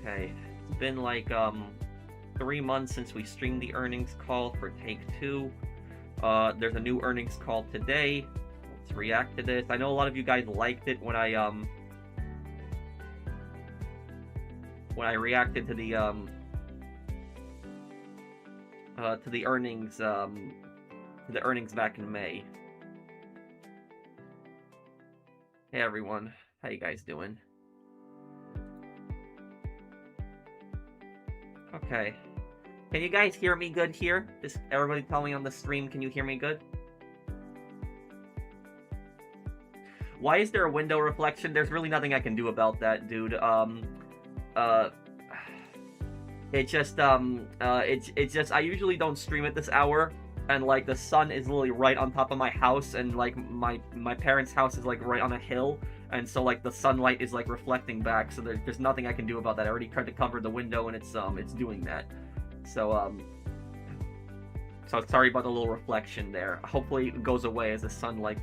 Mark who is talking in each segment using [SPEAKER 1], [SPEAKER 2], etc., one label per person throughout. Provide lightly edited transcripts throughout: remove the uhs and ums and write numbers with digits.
[SPEAKER 1] Okay, it's been like 3 months since we streamed the earnings call for Take Two. There's a new earnings call today. Let's react to this. I know a lot of you guys liked it when I reacted to the earnings back in May. Hey everyone, how you guys doing? Okay. Can you guys hear me good here? Just everybody tell me on the stream, can you hear me good? Why is there a window reflection? There's really nothing I can do about that, dude. It's just I usually don't stream at this hour, and like the sun is literally right on top of my house, and like my parents' house is like right on a hill, and so like the sunlight is like reflecting back, so there's nothing I can do about that. I already tried to cover the window, and it's doing that. So sorry about the little reflection there. Hopefully it goes away as the sun like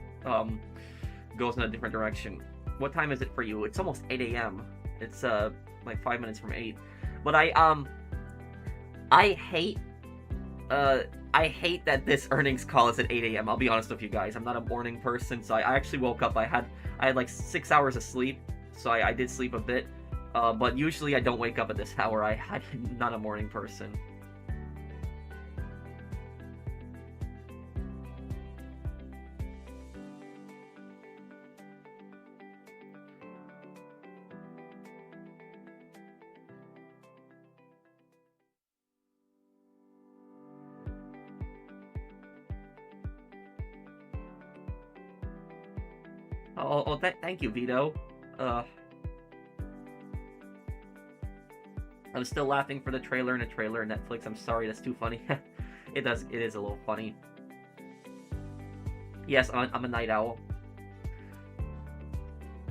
[SPEAKER 1] goes in a different direction. What time is it for you? It's almost 8 a.m. It's like 5 minutes from 8. But I hate that this earnings call is at 8 a.m. I'll be honest with you guys. I'm not a morning person, so I actually woke up. I had like 6 hours of sleep, so I did sleep a bit. But usually I don't wake up at this hour. I'm not a morning person. Thank you, Vito. I'm still laughing for the trailer in Netflix. I'm sorry, that's too funny. It is a little funny. Yes, I'm a night owl.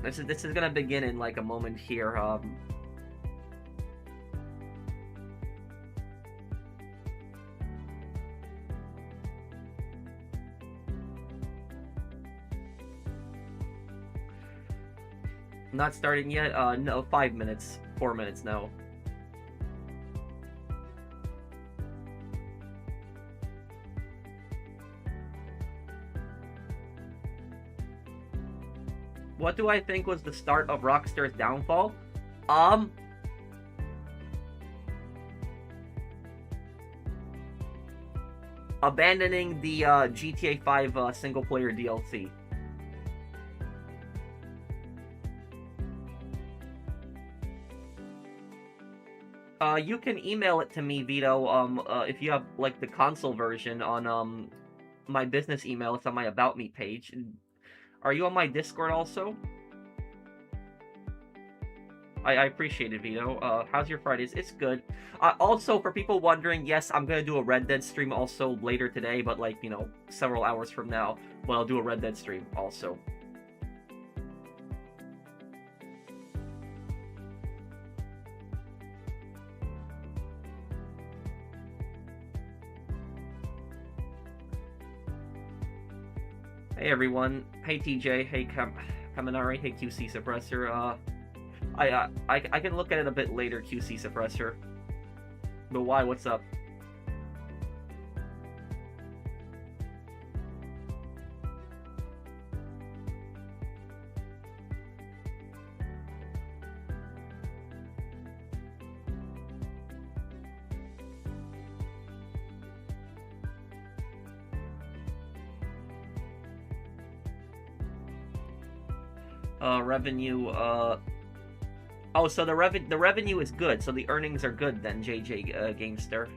[SPEAKER 1] This is gonna begin in like a moment here. Not starting yet? No, 5 minutes. 4 minutes now. What do I think was the start of Rockstar's downfall? Abandoning the GTA 5 single-player DLC. You can email it to me, Vito, if you have, like, the console version on, my business email. It's on my About Me page. Are you on my Discord also? I appreciate it, Vito. How's your Fridays? It's good. Also, for people wondering, yes, I'm gonna do a Red Dead stream also later today, but, like, you know, several hours from now. But I'll do a Red Dead stream also. Hey everyone. Hey TJ. Hey Kaminari. Hey QC Suppressor. I can look at it a bit later, QC Suppressor. But why? What's up? Revenue, oh, so the revenue is good, so the earnings are good then, JJ Gamester.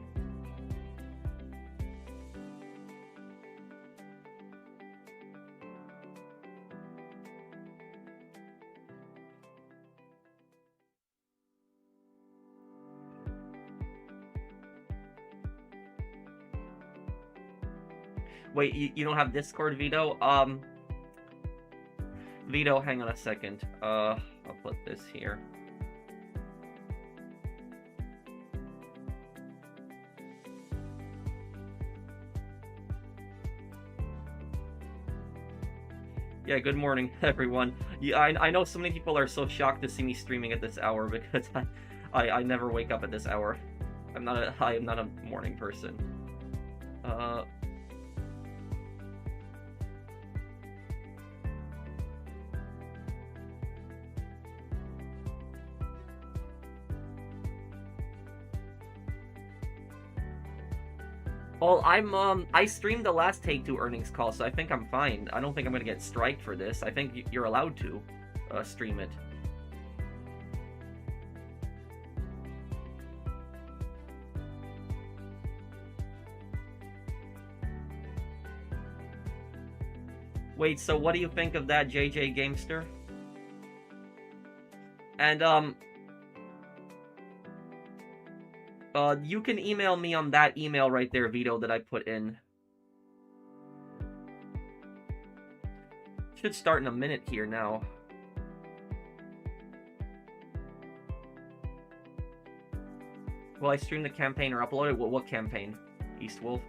[SPEAKER 1] Wait, you don't have Discord, Vito? Vito, hang on a second. I'll put this here. Yeah, good morning, everyone. Yeah, I know so many people are so shocked to see me streaming at this hour because I never wake up at this hour. I am not a morning person. Uh, well, I streamed the last Take-Two earnings call, so I think I'm fine. I don't think I'm gonna get striked for this. I think you're allowed to stream it. Wait, so what do you think of that, JJ Gamester? And you can email me on that email right there, Vito, that I put in. Should start in a minute here now. Will I stream the campaign or upload it? What campaign? Eastwolf?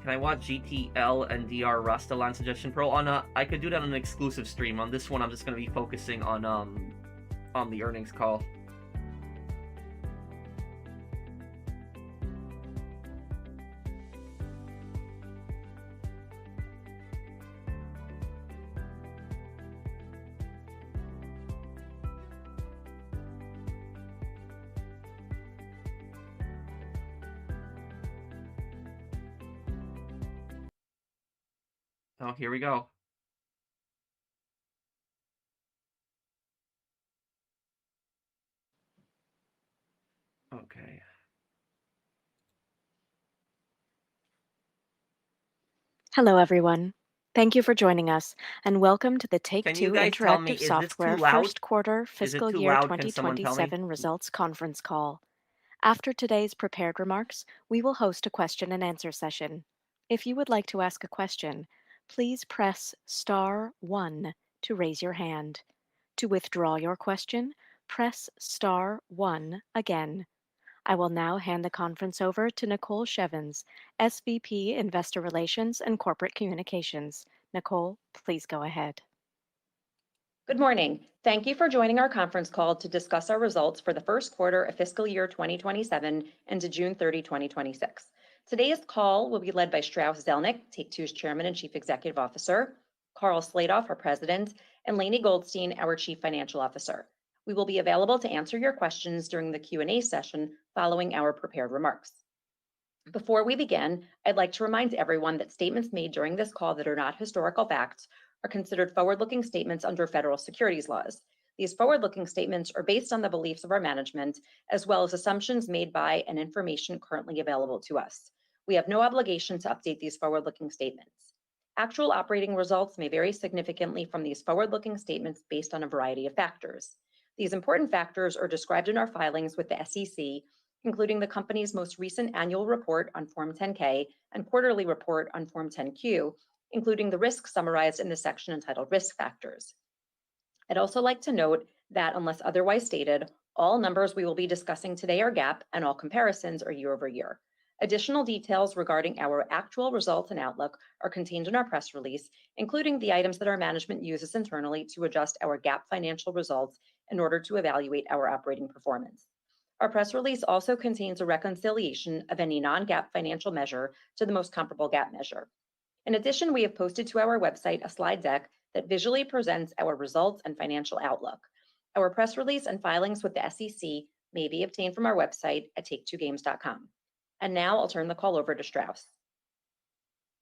[SPEAKER 1] Can I watch GTL and DR Rust Land Suggestion Pro? I could do that on an exclusive stream. On this one, I'm just gonna be focusing on the earnings call. Oh, here we go. Okay.
[SPEAKER 2] Hello, everyone. Thank you for joining us, and welcome to the
[SPEAKER 1] Can you
[SPEAKER 2] Take-Two
[SPEAKER 1] guys tell me,
[SPEAKER 2] Interactive
[SPEAKER 1] is this too
[SPEAKER 2] Software
[SPEAKER 1] loud?
[SPEAKER 2] First Quarter
[SPEAKER 1] Is it
[SPEAKER 2] Fiscal
[SPEAKER 1] too
[SPEAKER 2] Year
[SPEAKER 1] loud? Can someone tell me?
[SPEAKER 2] 2027 Results Conference Call. After today's prepared remarks, we will host a question and answer session. If you would like to ask a question, please press star 1 to raise your hand. To withdraw your question, press star 1 again. I will now hand the conference over to Nicole Shevins, SVP Investor Relations and Corporate Communications. Nicole, please go ahead.
[SPEAKER 3] Good morning. Thank you for joining our conference call to discuss our results for the first quarter of fiscal year 2027 and to June 30, 2026. Today's call will be led by Strauss Zelnick, Take-Two's Chairman and Chief Executive Officer, Karl Slatoff, our President, and Lainie Goldstein, our Chief Financial Officer. We will be available to answer your questions during the Q&A session following our prepared remarks. Before we begin, I'd like to remind everyone that statements made during this call that are not historical facts are considered forward-looking statements under federal securities laws. These forward-looking statements are based on the beliefs of our management, as well as assumptions made by and information currently available to us. We have no obligation to update these forward-looking statements. Actual operating results may vary significantly from these forward-looking statements based on a variety of factors. These important factors are described in our filings with the SEC, including the company's most recent annual report on Form 10-K and quarterly report on Form 10-Q, including the risks summarized in the section entitled Risk Factors. I'd also like to note that, unless otherwise stated, all numbers we will be discussing today are GAAP and all comparisons are year over year. Additional details regarding our actual results and outlook are contained in our press release, including the items that our management uses internally to adjust our GAAP financial results in order to evaluate our operating performance. Our press release also contains a reconciliation of any non-GAAP financial measure to the most comparable GAAP measure. In addition, we have posted to our website a slide deck that visually presents our results and financial outlook. Our press release and filings with the SEC may be obtained from our website at take2games.com. And now I'll turn the call over to Strauss.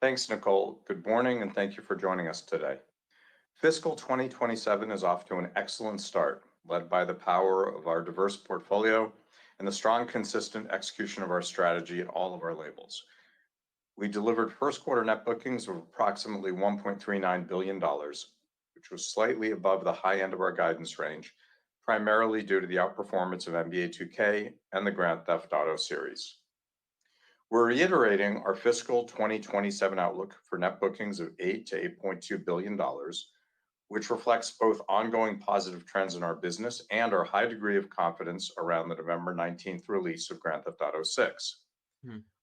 [SPEAKER 4] Thanks, Nicole. Good morning, and thank you for joining us today. Fiscal 2027 is off to an excellent start, led by the power of our diverse portfolio and the strong, consistent execution of our strategy at all of our labels. We delivered first quarter net bookings of approximately $1.39 billion, which was slightly above the high end of our guidance range, primarily due to the outperformance of NBA 2K and the Grand Theft Auto series. We're reiterating our fiscal 2027 outlook for net bookings of $8 to $8.2 billion, which reflects both ongoing positive trends in our business and our high degree of confidence around the November 19th release of Grand Theft Auto 6.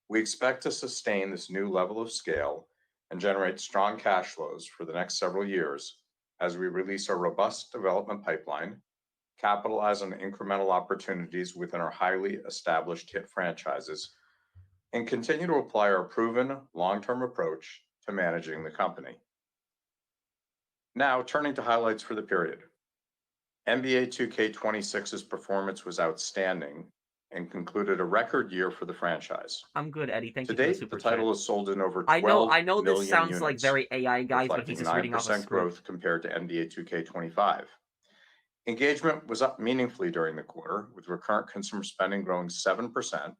[SPEAKER 4] We expect to sustain this new level of scale and generate strong cash flows for the next several years as we release our robust development pipeline, capitalize on incremental opportunities within our highly established hit franchises, and continue to apply our proven long-term approach to managing the company. Now, turning to highlights for the period. NBA 2K26's performance was outstanding and concluded a record year for the franchise.
[SPEAKER 1] I'm good, Eddie. Thank
[SPEAKER 4] To
[SPEAKER 1] you for the
[SPEAKER 4] date,
[SPEAKER 1] super
[SPEAKER 4] the title
[SPEAKER 1] chat.
[SPEAKER 4] has sold in over
[SPEAKER 1] I
[SPEAKER 4] 12
[SPEAKER 1] know this
[SPEAKER 4] million
[SPEAKER 1] sounds like
[SPEAKER 4] units,
[SPEAKER 1] very AI, guys, but
[SPEAKER 4] reflecting
[SPEAKER 1] he's just reading off a
[SPEAKER 4] 9%
[SPEAKER 1] script.
[SPEAKER 4] growth compared to NBA 2K25. Engagement was up meaningfully during the quarter, with recurrent consumer spending growing 7%,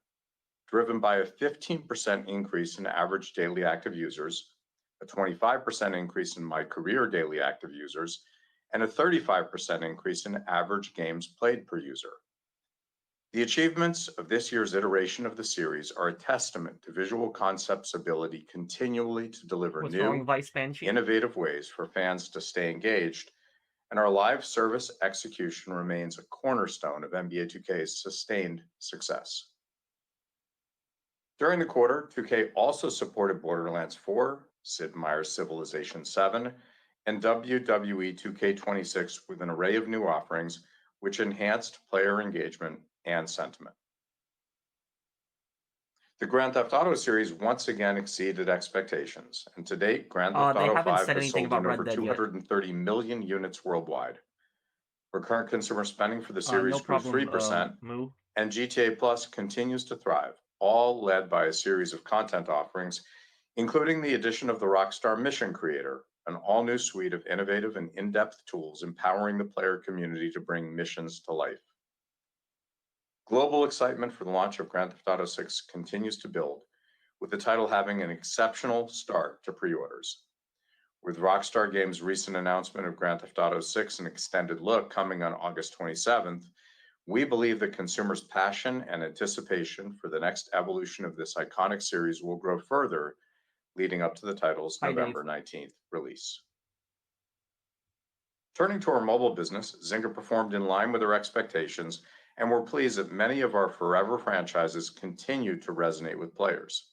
[SPEAKER 4] driven by a 15% increase in average daily active users, a 25% increase in My Career daily active users, and a 35% increase in average games played per user. The achievements of this year's iteration of the series are a testament to Visual Concepts' ability continually to deliver
[SPEAKER 1] What's wrong,
[SPEAKER 4] new,
[SPEAKER 1] Vice Banshee?
[SPEAKER 4] innovative ways for fans to stay engaged, and our live service execution remains a cornerstone of NBA 2K's sustained success. During the quarter, 2K also supported Borderlands 4, Sid Meier's Civilization 7, and WWE 2K26 with an array of new offerings, which enhanced player engagement and sentiment. The Grand Theft Auto series once again exceeded expectations, and to date, Grand Theft
[SPEAKER 1] They
[SPEAKER 4] Auto
[SPEAKER 1] haven't
[SPEAKER 4] 5
[SPEAKER 1] said
[SPEAKER 4] has
[SPEAKER 1] anything
[SPEAKER 4] sold
[SPEAKER 1] about
[SPEAKER 4] in
[SPEAKER 1] Red
[SPEAKER 4] over
[SPEAKER 1] Dead yet.
[SPEAKER 4] 230 million units worldwide. Recurrent consumer spending for the series
[SPEAKER 1] No
[SPEAKER 4] grew
[SPEAKER 1] problem,
[SPEAKER 4] 3%,
[SPEAKER 1] Moo.
[SPEAKER 4] and GTA Plus continues to thrive, all led by a series of content offerings, including the addition of the Rockstar Mission Creator, an all-new suite of innovative and in-depth tools empowering the player community to bring missions to life. Global excitement for the launch of Grand Theft Auto 6 continues to build, with the title having an exceptional start to pre-orders. With Rockstar Games' recent announcement of Grand Theft Auto 6 and extended look coming on August 27th, we believe that consumers' passion and anticipation for the next evolution of this iconic series will grow further, leading up to the title's
[SPEAKER 1] Hi,
[SPEAKER 4] November 19th release. Turning to our mobile business, Zynga performed in line with our expectations, and we're pleased that many of our forever franchises continue to resonate with players.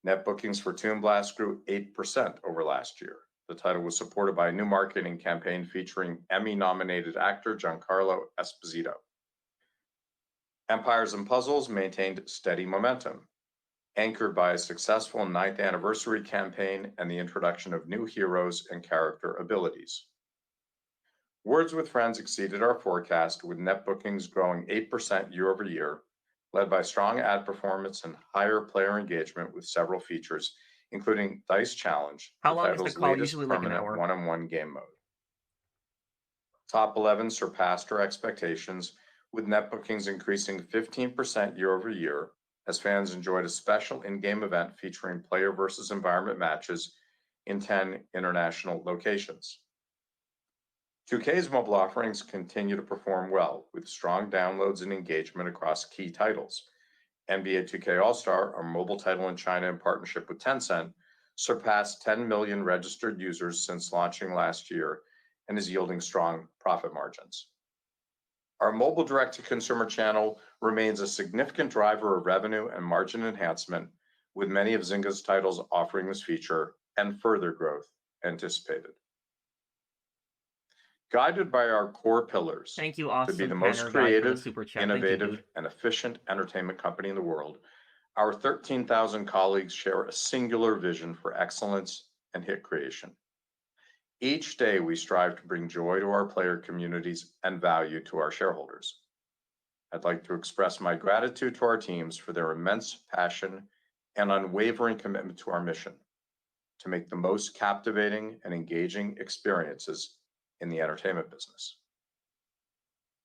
[SPEAKER 4] Net bookings for Toon Blast grew 8% over last year. The title was supported by a new marketing campaign featuring Emmy-nominated actor Giancarlo Esposito. Empires & Puzzles maintained steady momentum, anchored by a successful 9th anniversary campaign and the introduction of new heroes and character abilities. Words with Friends exceeded our forecast, with net bookings growing 8% year over year, led by strong ad performance and higher player engagement with several features, including Dice Challenge,
[SPEAKER 1] How
[SPEAKER 4] the
[SPEAKER 1] long is the
[SPEAKER 4] title's
[SPEAKER 1] call?
[SPEAKER 4] latest
[SPEAKER 1] Usually like an
[SPEAKER 4] permanent
[SPEAKER 1] hour.
[SPEAKER 4] one-on-one game mode. Top 11 surpassed our expectations, with net bookings increasing 15% year over year, as fans enjoyed a special in-game event featuring player versus environment matches in 10 international locations. 2K's mobile offerings continue to perform well, with strong downloads and engagement across key titles. NBA 2K All-Star, our mobile title in China in partnership with Tencent, surpassed 10 million registered users since launching last year and is yielding strong profit margins. Our mobile direct-to-consumer channel remains a significant driver of revenue and margin enhancement, with many of Zynga's titles offering this feature and further growth anticipated. Guided by our core pillars
[SPEAKER 1] Thank you,
[SPEAKER 4] to
[SPEAKER 1] awesome
[SPEAKER 4] be the most
[SPEAKER 1] Tanner guy, for the
[SPEAKER 4] creative,
[SPEAKER 1] super chat. Thank you,
[SPEAKER 4] innovative,
[SPEAKER 1] dude.
[SPEAKER 4] and efficient entertainment company in the world, our 13,000 colleagues share a singular vision for excellence and hit creation. Each day, we strive to bring joy to our player communities and value to our shareholders. I'd like to express my gratitude to our teams for their immense passion and unwavering commitment to our mission to make the most captivating and engaging experiences in the entertainment business.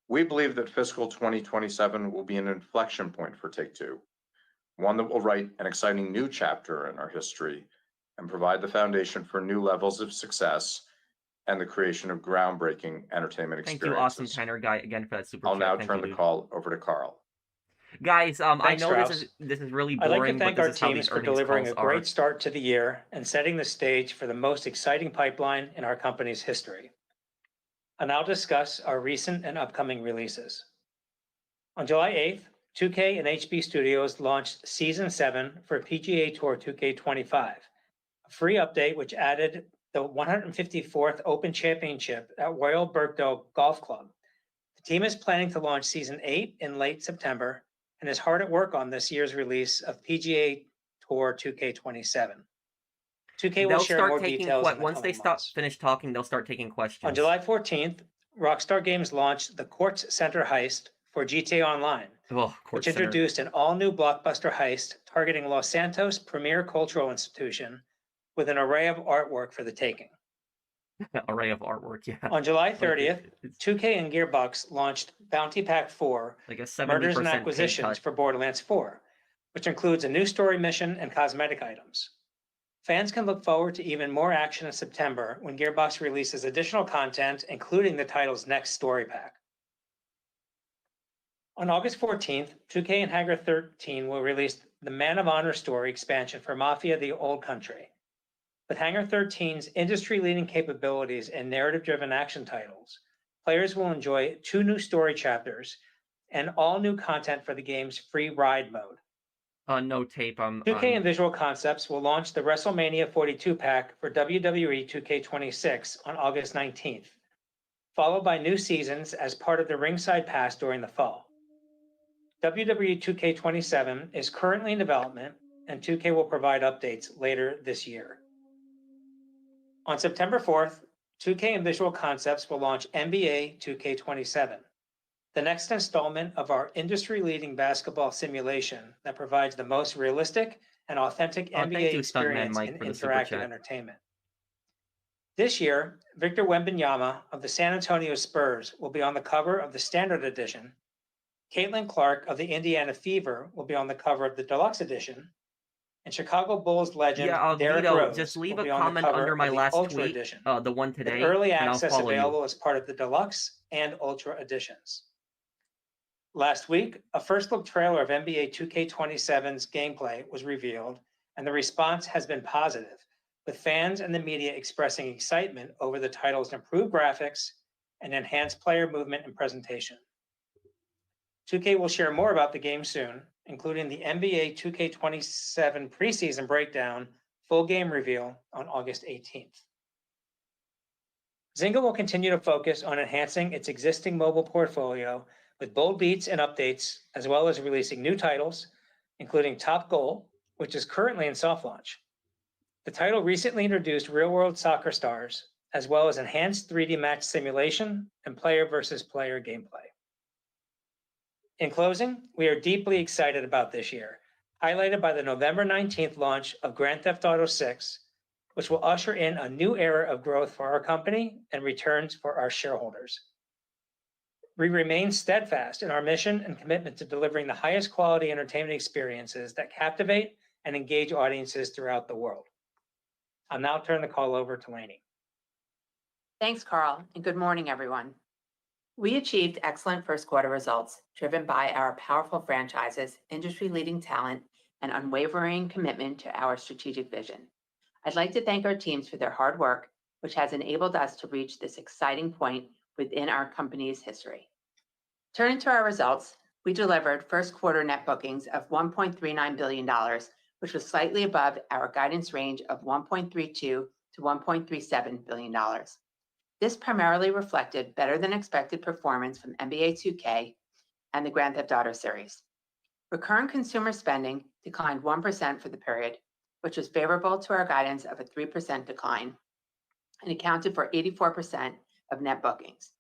[SPEAKER 4] We believe that fiscal 2027 will be an inflection point for Take-Two, one that will write an exciting new chapter in our history and provide the foundation for new levels of success and the creation of groundbreaking entertainment experiences.
[SPEAKER 1] Thank you, awesome Tanner guy, again for that super
[SPEAKER 4] I'll
[SPEAKER 1] chat.
[SPEAKER 4] now
[SPEAKER 1] Thank
[SPEAKER 4] turn
[SPEAKER 1] you,
[SPEAKER 4] the
[SPEAKER 1] dude.
[SPEAKER 4] call over to Carl.
[SPEAKER 1] Guys, I
[SPEAKER 5] Thanks,
[SPEAKER 1] know
[SPEAKER 5] Strauss.
[SPEAKER 1] this is really
[SPEAKER 5] I'd like
[SPEAKER 1] boring,
[SPEAKER 5] to
[SPEAKER 1] but
[SPEAKER 5] thank
[SPEAKER 1] this
[SPEAKER 5] our
[SPEAKER 1] is how
[SPEAKER 5] teams
[SPEAKER 1] these
[SPEAKER 5] for
[SPEAKER 1] earnings
[SPEAKER 5] delivering
[SPEAKER 1] calls
[SPEAKER 5] a
[SPEAKER 1] are.
[SPEAKER 5] great start to the year and setting the stage for the most exciting pipeline in our company's history. I'll now discuss our recent and upcoming releases. On July 8th, 2K and HB Studios launched Season 7 for PGA Tour 2K25, a free update which added the 154th Open Championship at Royal Birkdale Golf Club. The team is planning to launch Season 8 in late September and is hard at work on this year's release of PGA Tour 2K27. 2K will
[SPEAKER 1] They'll
[SPEAKER 5] share
[SPEAKER 1] start
[SPEAKER 5] more
[SPEAKER 1] taking
[SPEAKER 5] details in the
[SPEAKER 1] once they
[SPEAKER 5] coming months.
[SPEAKER 1] finish talking, they'll start taking questions.
[SPEAKER 5] On July 14th, Rockstar Games launched the Quartz Center heist for GTA Online,
[SPEAKER 1] Oh,
[SPEAKER 5] which
[SPEAKER 1] Quartz Center.
[SPEAKER 5] introduced an all-new blockbuster heist targeting Los Santos' premier cultural institution with an array of artwork for the taking.
[SPEAKER 1] Array of artwork, yeah.
[SPEAKER 5] On July
[SPEAKER 1] Like,
[SPEAKER 5] 30th,
[SPEAKER 1] it's
[SPEAKER 5] 2K and Gearbox launched Bounty Pack 4,
[SPEAKER 1] like a 70%
[SPEAKER 5] Murders and
[SPEAKER 1] pay
[SPEAKER 5] Acquisitions
[SPEAKER 1] cut.
[SPEAKER 5] for Borderlands 4, which includes a new story mission and cosmetic items. Fans can look forward to even more action in September when Gearbox releases additional content, including the title's next story pack. On August 14th, 2K and Hangar 13 will release the Man of Honor story expansion for Mafia: The Old Country. With Hangar 13's industry-leading capabilities and narrative-driven action titles, players will enjoy 2 new story chapters and all new content for the game's free ride mode.
[SPEAKER 1] No tape.
[SPEAKER 5] 2K and Visual Concepts will launch the WrestleMania 42 pack for WWE 2K26 on August 19th, followed by new seasons as part of the Ringside Pass during the fall. WWE 2K27 is currently in development, and 2K will provide updates later this year. On September 4th, 2K and Visual Concepts will launch NBA 2K27, the next installment of our industry-leading basketball simulation that provides the most realistic and authentic
[SPEAKER 1] thank
[SPEAKER 5] NBA
[SPEAKER 1] you, Stuntman
[SPEAKER 5] experience
[SPEAKER 1] Mike,
[SPEAKER 5] in
[SPEAKER 1] for the super
[SPEAKER 5] interactive
[SPEAKER 1] chat.
[SPEAKER 5] entertainment. This year, Victor Wembanyama of the San Antonio Spurs will be on the cover of the Standard Edition. Caitlin Clark of the Indiana Fever will be on the cover of the Deluxe Edition. And Chicago Bulls legend Derrick
[SPEAKER 1] Vito,
[SPEAKER 5] Rose
[SPEAKER 1] just leave
[SPEAKER 5] will
[SPEAKER 1] a
[SPEAKER 5] be on the
[SPEAKER 1] comment
[SPEAKER 5] cover
[SPEAKER 1] under my
[SPEAKER 5] of the
[SPEAKER 1] last
[SPEAKER 5] Ultra
[SPEAKER 1] tweet,
[SPEAKER 5] Edition,
[SPEAKER 1] the one
[SPEAKER 5] with
[SPEAKER 1] today,
[SPEAKER 5] early
[SPEAKER 1] and I'll
[SPEAKER 5] access
[SPEAKER 1] follow
[SPEAKER 5] available
[SPEAKER 1] you.
[SPEAKER 5] as part of the Deluxe and Ultra Editions. Last week, a first-look trailer of NBA 2K27's gameplay was revealed, and the response has been positive, with fans and the media expressing excitement over the title's improved graphics and enhanced player movement and presentation. 2K will share more about the game soon, including the NBA 2K27 preseason breakdown full game reveal on August 18th. Zynga will continue to focus on enhancing its existing mobile portfolio with bold beats and updates, as well as releasing new titles, including Top Goal, which is currently in soft launch. The title recently introduced real-world soccer stars, as well as enhanced 3D match simulation and player versus player gameplay. In closing, we are deeply excited about this year, highlighted by the November 19th launch of Grand Theft Auto 6, which will usher in a new era of growth for our company and returns for our shareholders. We remain steadfast in our mission and commitment to delivering the highest quality entertainment experiences that captivate and engage audiences throughout the world. I'll now turn the call over to Lainey.
[SPEAKER 6] Thanks, Carl, and good morning, everyone. We achieved excellent first quarter results driven by our powerful franchises, industry-leading talent, and unwavering commitment to our strategic vision. I'd like to thank our teams for their hard work, which has enabled us to reach this exciting point within our company's history. Turning to our results, we delivered first quarter net bookings of $1.39 billion, which was slightly above our guidance range of $1.32 to $1.37 billion. This primarily reflected better than expected performance from NBA 2K and the Grand Theft Auto series. Recurrent consumer spending declined 1% for the period, which was favorable to our guidance of a 3% decline and accounted for 84% of net bookings.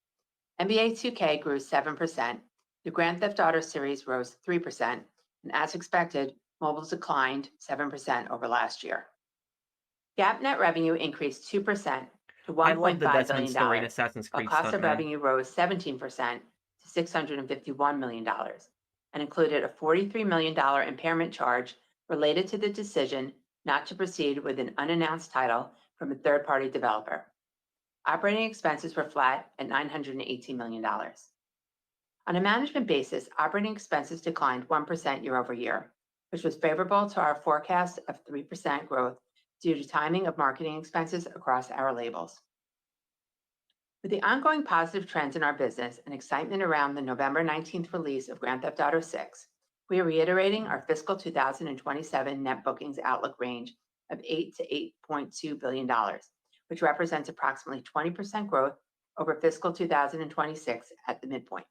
[SPEAKER 6] NBA 2K grew 7%, the Grand Theft Auto series rose 3%, and as expected, mobile declined 7% over last year. GAAP net revenue increased 2% to
[SPEAKER 1] I love the
[SPEAKER 6] $1.5
[SPEAKER 1] Desmond story in
[SPEAKER 6] billion,
[SPEAKER 1] Assassin's
[SPEAKER 6] while
[SPEAKER 1] Creed
[SPEAKER 6] cost of
[SPEAKER 1] Stuntman.
[SPEAKER 6] revenue rose 17% to $651 million and included a $43 million impairment charge related to the decision not to proceed with an unannounced title from a third-party developer. Operating expenses were flat at $918 million. On a management basis, operating expenses declined 1% year over year, which was favorable to our forecast of 3% growth due to timing of marketing expenses across our labels. With the ongoing positive trends in our business and excitement around the November 19th release of Grand Theft Auto 6, we are reiterating our fiscal 2027 net bookings outlook range of $8 to $8.2 billion, which represents approximately 20% growth over fiscal 2026 at the midpoint.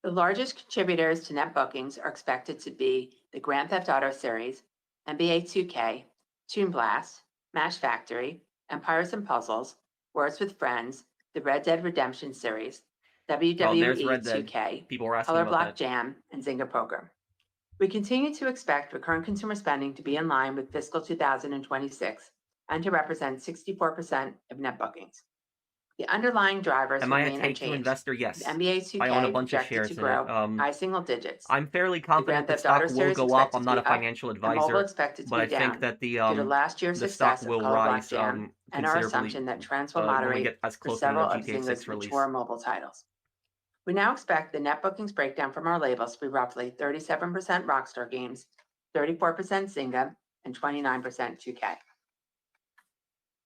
[SPEAKER 6] The largest contributors to net bookings are expected to be the Grand Theft Auto series, NBA 2K, Toon Blast, Match Factory, Empires and Puzzles, Words with Friends, the Red Dead Redemption series,
[SPEAKER 1] Oh, there's
[SPEAKER 6] WWE
[SPEAKER 1] Red Dead.
[SPEAKER 6] 2K,
[SPEAKER 1] People were asking
[SPEAKER 6] Color
[SPEAKER 1] about
[SPEAKER 6] Block
[SPEAKER 1] that.
[SPEAKER 6] Jam, and Zynga Poker. We continue to expect recurrent consumer spending to be in line with fiscal 2026 and to represent 64% of net bookings. The underlying drivers
[SPEAKER 1] Am I a
[SPEAKER 6] remain
[SPEAKER 1] Take-Two
[SPEAKER 6] unchanged.
[SPEAKER 1] investor?
[SPEAKER 6] With
[SPEAKER 1] Yes.
[SPEAKER 6] NBA
[SPEAKER 1] I own a
[SPEAKER 6] 2K
[SPEAKER 1] bunch of
[SPEAKER 6] projected
[SPEAKER 1] shares
[SPEAKER 6] to
[SPEAKER 1] in
[SPEAKER 6] grow
[SPEAKER 1] it.
[SPEAKER 6] high single digits.
[SPEAKER 1] I'm fairly
[SPEAKER 6] The
[SPEAKER 1] confident
[SPEAKER 6] Grand
[SPEAKER 1] the
[SPEAKER 6] Theft Auto
[SPEAKER 1] stock will
[SPEAKER 6] series
[SPEAKER 1] go up.
[SPEAKER 6] expected
[SPEAKER 1] I'm
[SPEAKER 6] to
[SPEAKER 1] not
[SPEAKER 6] be
[SPEAKER 1] a
[SPEAKER 6] up,
[SPEAKER 1] financial
[SPEAKER 6] and mobile
[SPEAKER 1] advisor,
[SPEAKER 6] expected to
[SPEAKER 1] but
[SPEAKER 6] be
[SPEAKER 1] I think
[SPEAKER 6] down
[SPEAKER 1] that
[SPEAKER 6] due to last year's
[SPEAKER 1] the stock
[SPEAKER 6] success of
[SPEAKER 1] will
[SPEAKER 6] Color Block
[SPEAKER 1] rise
[SPEAKER 6] Jam, and our
[SPEAKER 1] considerably
[SPEAKER 6] assumption that trends will
[SPEAKER 1] when we
[SPEAKER 6] moderate
[SPEAKER 1] get as
[SPEAKER 6] for
[SPEAKER 1] close to the
[SPEAKER 6] several of
[SPEAKER 1] GTA 6
[SPEAKER 6] Zynga's
[SPEAKER 1] release.
[SPEAKER 6] mature mobile titles. We now expect the net bookings breakdown from our labels to be roughly 37% Rockstar Games, 34% Zynga, and 29% 2K.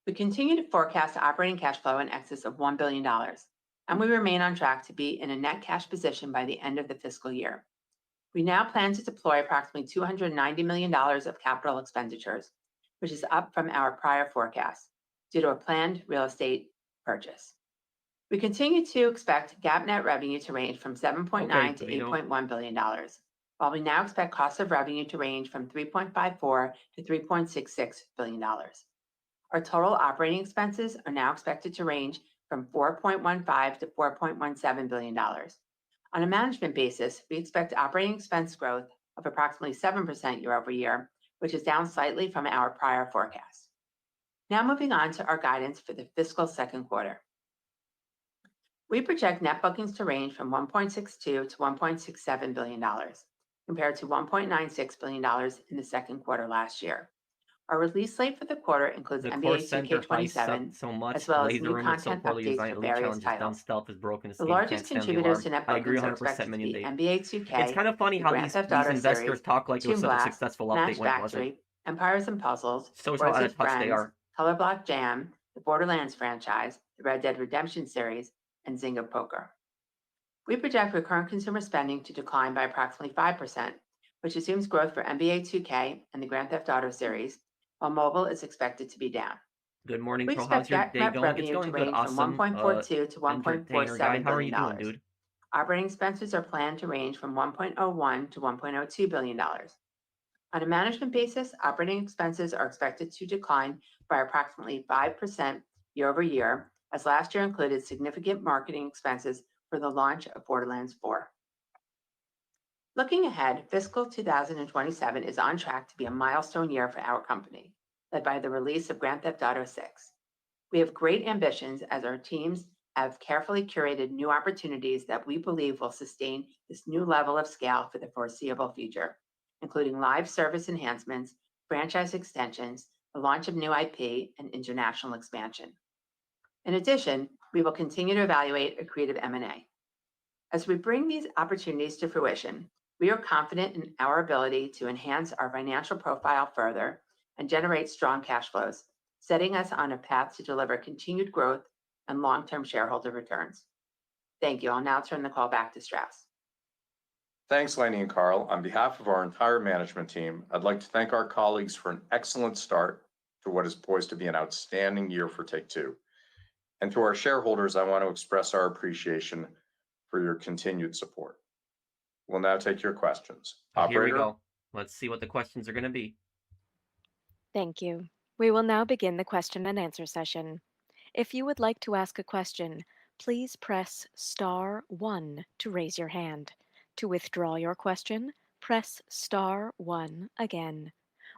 [SPEAKER 6] We continue to forecast operating cash flow in excess of $1 billion, and we remain on track to be in a net cash position by the end of the fiscal year. We now plan to deploy approximately $290 million of capital expenditures, which is up from our prior forecast due to a planned real estate purchase. We continue to expect GAAP net revenue to range from $7.9 to $8.1 billion, while we now expect cost of revenue to range from $3.54 to $3.66 billion. Our total operating expenses are now expected to range from $4.15 to $4.17 billion. On a management basis, we expect operating expense growth of approximately 7% year over year, which is down slightly from our prior forecast. Now moving on to our guidance for the fiscal second quarter. We project net bookings to range from $1.62 to $1.67 billion, compared to $1.96 billion in the second quarter last year. Our release slate for the quarter includes
[SPEAKER 1] The
[SPEAKER 6] NBA
[SPEAKER 1] Course Center
[SPEAKER 6] 2K27,
[SPEAKER 1] sucked so much.
[SPEAKER 6] as well as
[SPEAKER 1] Laser
[SPEAKER 6] new
[SPEAKER 1] Room is so
[SPEAKER 6] content
[SPEAKER 1] poorly
[SPEAKER 6] updates
[SPEAKER 1] designed.
[SPEAKER 6] for
[SPEAKER 1] Elite
[SPEAKER 6] various
[SPEAKER 1] Challenge is dumb.
[SPEAKER 6] titles.
[SPEAKER 1] Stealth is broken. This
[SPEAKER 6] The
[SPEAKER 1] game can't
[SPEAKER 6] largest
[SPEAKER 1] stand the
[SPEAKER 6] contributors
[SPEAKER 1] alarm.
[SPEAKER 6] to net
[SPEAKER 1] I agree
[SPEAKER 6] bookings are
[SPEAKER 1] 100%,
[SPEAKER 6] expected to
[SPEAKER 1] Minion
[SPEAKER 6] be
[SPEAKER 1] Dave.
[SPEAKER 6] NBA 2K,
[SPEAKER 1] It's kind of funny
[SPEAKER 6] the
[SPEAKER 1] how
[SPEAKER 6] Grand
[SPEAKER 1] these
[SPEAKER 6] Theft Auto
[SPEAKER 1] investors
[SPEAKER 6] series,
[SPEAKER 1] talk like it was
[SPEAKER 6] Toon
[SPEAKER 1] such a
[SPEAKER 6] Blast,
[SPEAKER 1] successful
[SPEAKER 6] Match
[SPEAKER 1] update when it wasn't.
[SPEAKER 6] Factory, Empires and Puzzles,
[SPEAKER 1] Shows how
[SPEAKER 6] Words
[SPEAKER 1] out of
[SPEAKER 6] with
[SPEAKER 1] touch they
[SPEAKER 6] Friends,
[SPEAKER 1] are.
[SPEAKER 6] Color Block Jam, the Borderlands franchise, the Red Dead Redemption series, and Zynga Poker. We project recurrent consumer spending to decline by approximately 5%, which assumes growth for NBA 2K and the Grand Theft Auto series, while mobile is expected to be down.
[SPEAKER 1] Good morning,
[SPEAKER 6] We
[SPEAKER 1] Pro. How's
[SPEAKER 6] expect
[SPEAKER 1] your
[SPEAKER 6] GAAP
[SPEAKER 1] day
[SPEAKER 6] net
[SPEAKER 1] going? It's
[SPEAKER 6] revenue
[SPEAKER 1] going
[SPEAKER 6] to
[SPEAKER 1] good.
[SPEAKER 6] range from
[SPEAKER 1] Awesome.
[SPEAKER 6] $1.42 to
[SPEAKER 1] Entertainer guy.
[SPEAKER 6] $1.47
[SPEAKER 1] How are you
[SPEAKER 6] billion.
[SPEAKER 1] doing, dude?
[SPEAKER 6] Operating expenses are planned to range from $1.01 to $1.02 billion. On a management basis, operating expenses are expected to decline by approximately 5% year over year, as last year included significant marketing expenses for the launch of Borderlands 4. Looking ahead, fiscal 2027 is on track to be a milestone year for our company, led by the release of Grand Theft Auto 6. We have great ambitions as our teams have carefully curated new opportunities that we believe will sustain this new level of scale for the foreseeable future, including live service enhancements, franchise extensions, the launch of new IP, and international expansion. In addition, we will continue to evaluate accretive M&A. As we bring these opportunities to fruition, we are confident in our ability to enhance our financial profile further and generate strong cash flows, setting us on a path to deliver continued growth and long-term shareholder returns. Thank you. I'll now turn the call back to Strauss.
[SPEAKER 4] Thanks, Lainey and Carl. On behalf of our entire management team, I'd like to thank our colleagues for an excellent start to what is poised to be an outstanding year for Take-Two. And to our shareholders, I want to express our appreciation for your continued support. We'll now take your questions.
[SPEAKER 1] So here we
[SPEAKER 4] Operator?
[SPEAKER 1] go. Let's see what the questions are going to be.
[SPEAKER 2] Thank you. We will now begin the question and answer session. If you would like to ask a question, please press star 1 to raise your hand. To withdraw your question, press star 1 again.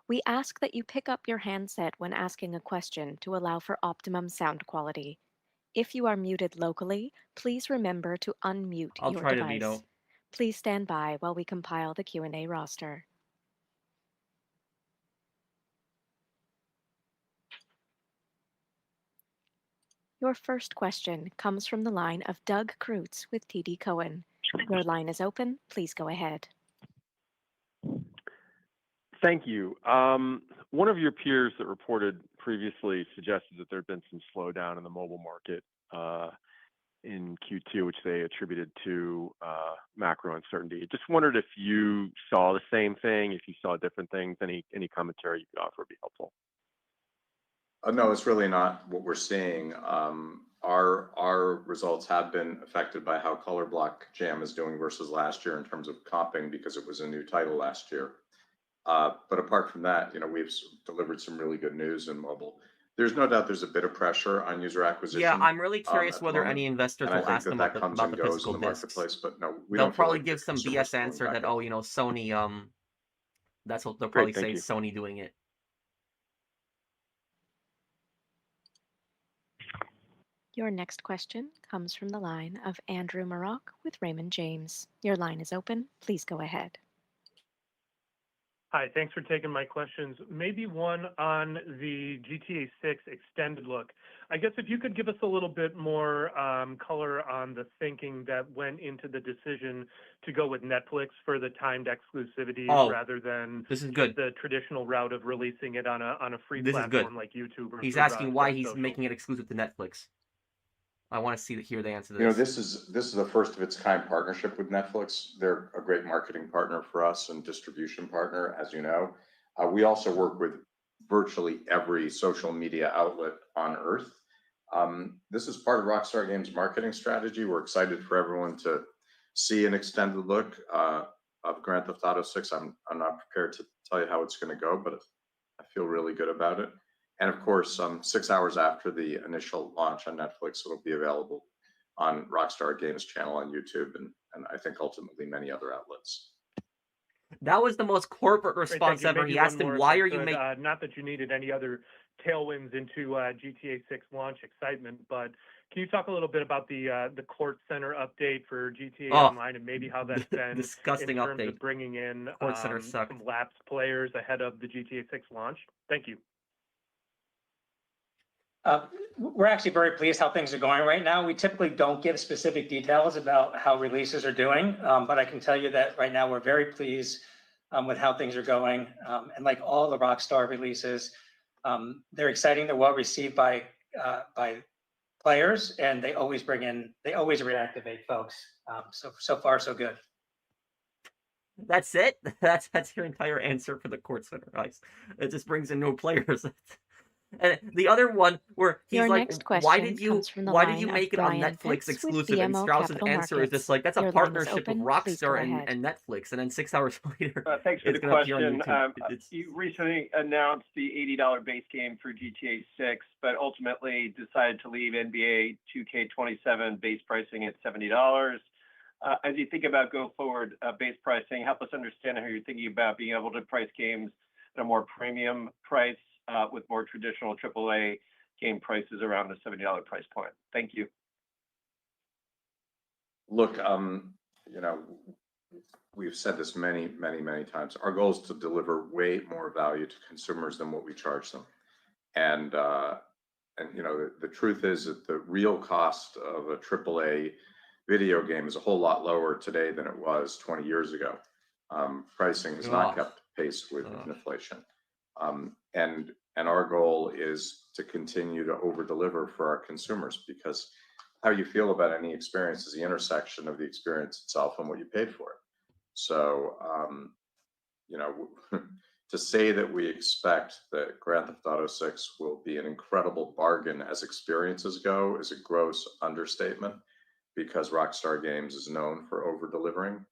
[SPEAKER 2] We ask that you pick up your handset when asking a question to allow for optimum sound quality. If you are muted locally, please remember to unmute
[SPEAKER 1] I'll
[SPEAKER 2] your
[SPEAKER 1] try to
[SPEAKER 2] device.
[SPEAKER 1] veto.
[SPEAKER 2] Please stand by while we compile the Q&A roster. Your first question comes from the line of Doug Creutz with TD Cowen. Your line is open. Please go ahead.
[SPEAKER 7] Thank you. One of your peers that reported previously suggested that there had been some slowdown in the mobile market in Q2, which they attributed to macro uncertainty. Just wondered if you saw the same thing, if you saw different things. Any commentary you could offer would be helpful.
[SPEAKER 4] No, it's really not what we're seeing. Our results have been affected by how Color Block Jam is doing versus last year in terms of comping because it was a new title last year. But apart from that, we've delivered some really good news in mobile. There's no doubt there's a bit of pressure on user acquisition.
[SPEAKER 1] Yeah, I'm really
[SPEAKER 4] at
[SPEAKER 1] curious
[SPEAKER 4] the
[SPEAKER 1] whether
[SPEAKER 4] moment,
[SPEAKER 1] any investors
[SPEAKER 4] and I
[SPEAKER 1] will
[SPEAKER 4] think
[SPEAKER 1] ask
[SPEAKER 4] that
[SPEAKER 1] them
[SPEAKER 4] that comes
[SPEAKER 1] about
[SPEAKER 4] and
[SPEAKER 1] the
[SPEAKER 4] goes
[SPEAKER 1] physical
[SPEAKER 4] in the
[SPEAKER 1] discs.
[SPEAKER 4] marketplace. But no, we
[SPEAKER 1] They'll
[SPEAKER 4] don't feel
[SPEAKER 1] probably
[SPEAKER 4] like the
[SPEAKER 1] give some
[SPEAKER 4] consumer's
[SPEAKER 1] BS
[SPEAKER 4] pulling
[SPEAKER 1] answer
[SPEAKER 4] back
[SPEAKER 1] that,
[SPEAKER 4] at
[SPEAKER 1] oh,
[SPEAKER 4] all.
[SPEAKER 1] Sony, that's what they'll probably
[SPEAKER 7] Great, thank
[SPEAKER 1] say,
[SPEAKER 7] you.
[SPEAKER 1] Sony doing it.
[SPEAKER 2] Your next question comes from the line of Andrew Marok with Raymond James. Your line is open. Please go ahead.
[SPEAKER 8] Hi, thanks for taking my questions. Maybe one on the GTA 6 extended look. I guess if you could give us a little bit more color on the thinking that went into the decision to go with Netflix for the timed exclusivity
[SPEAKER 1] Oh,
[SPEAKER 8] rather than
[SPEAKER 1] this is
[SPEAKER 8] just
[SPEAKER 1] good.
[SPEAKER 8] the traditional route of releasing it on a free
[SPEAKER 1] This is good.
[SPEAKER 8] platform like YouTube or
[SPEAKER 1] He's
[SPEAKER 8] through
[SPEAKER 1] asking why
[SPEAKER 8] Rockstar
[SPEAKER 1] he's
[SPEAKER 8] Social.
[SPEAKER 1] making it exclusive to Netflix. I want to hear the answer to
[SPEAKER 4] You know,
[SPEAKER 1] this.
[SPEAKER 4] this is a first of its kind partnership with Netflix. They're a great marketing partner for us and distribution partner, as you know. We also work with virtually every social media outlet on Earth. This is part of Rockstar Games' marketing strategy. We're excited for everyone to see an extended look of Grand Theft Auto 6. I'm not prepared to tell you how it's going to go, but I feel really good about it. And of course, 6 hours after the initial launch on Netflix, it'll be available on Rockstar Games channel on YouTube and I think ultimately many other outlets.
[SPEAKER 1] That was the most corporate
[SPEAKER 8] Great,
[SPEAKER 1] response
[SPEAKER 8] thank you.
[SPEAKER 1] ever.
[SPEAKER 8] Maybe
[SPEAKER 1] He
[SPEAKER 8] one
[SPEAKER 1] asked him,
[SPEAKER 8] more, if
[SPEAKER 1] why
[SPEAKER 8] I
[SPEAKER 1] are you
[SPEAKER 8] could.
[SPEAKER 1] making...
[SPEAKER 8] Not that you needed any other tailwinds into GTA 6 launch excitement, but can you talk a little bit about the Court Center update for GTA
[SPEAKER 1] Oh,
[SPEAKER 8] Online and maybe how that's been in
[SPEAKER 1] disgusting
[SPEAKER 8] terms
[SPEAKER 1] update.
[SPEAKER 8] of bringing in
[SPEAKER 1] Court Center sucked.
[SPEAKER 8] some lapsed players ahead of the GTA 6 launch? Thank you.
[SPEAKER 5] We're actually very pleased how things are going right now. We typically don't give specific details about how releases are doing, but I can tell you that right now we're very pleased with how things are going. And like all the Rockstar releases, they're exciting. They're well received by players, and they always reactivate folks. So far, so good.
[SPEAKER 1] That's it? That's your entire answer for the Court Center, guys. It just brings in no players. And the other one where he's
[SPEAKER 2] Your
[SPEAKER 1] like,
[SPEAKER 2] next
[SPEAKER 1] why
[SPEAKER 2] question
[SPEAKER 1] did you
[SPEAKER 2] comes from the
[SPEAKER 1] make
[SPEAKER 2] line of
[SPEAKER 1] it on
[SPEAKER 2] Brian
[SPEAKER 1] Netflix
[SPEAKER 2] Pitts with
[SPEAKER 1] exclusive? And
[SPEAKER 2] BMO
[SPEAKER 1] Strauss's
[SPEAKER 2] Capital
[SPEAKER 1] answer is just
[SPEAKER 2] Markets.
[SPEAKER 1] like, that's a
[SPEAKER 2] Your line is
[SPEAKER 1] partnership with
[SPEAKER 2] open. Please go
[SPEAKER 1] Rockstar and
[SPEAKER 2] ahead.
[SPEAKER 1] Netflix. And then 6 hours later,
[SPEAKER 9] Thanks for
[SPEAKER 1] it's
[SPEAKER 9] the
[SPEAKER 1] going to appear on
[SPEAKER 9] question.
[SPEAKER 1] YouTube.
[SPEAKER 9] You recently announced the $80 base game for GTA 6, but ultimately decided to leave NBA 2K27 base pricing at $70. As you think about go forward base pricing, help us understand how you're thinking about being able to price games at a more premium price with more traditional AAA game prices around the $70 price point. Thank you.
[SPEAKER 4] Look, we've said this many times. Our goal is to deliver way more value to consumers than what we charge them. And the truth is that the real cost of a AAA video game is a whole lot lower today than it was 20 years ago. Pricing has not kept pace with inflation. And our goal is to continue to over deliver for our consumers, because how you feel about any experience is the intersection of the experience itself and what you paid for it. So, to say that we expect that Grand Theft Auto 6 will be an incredible bargain as experiences go is a gross understatement, because Rockstar Games is known for over delivering.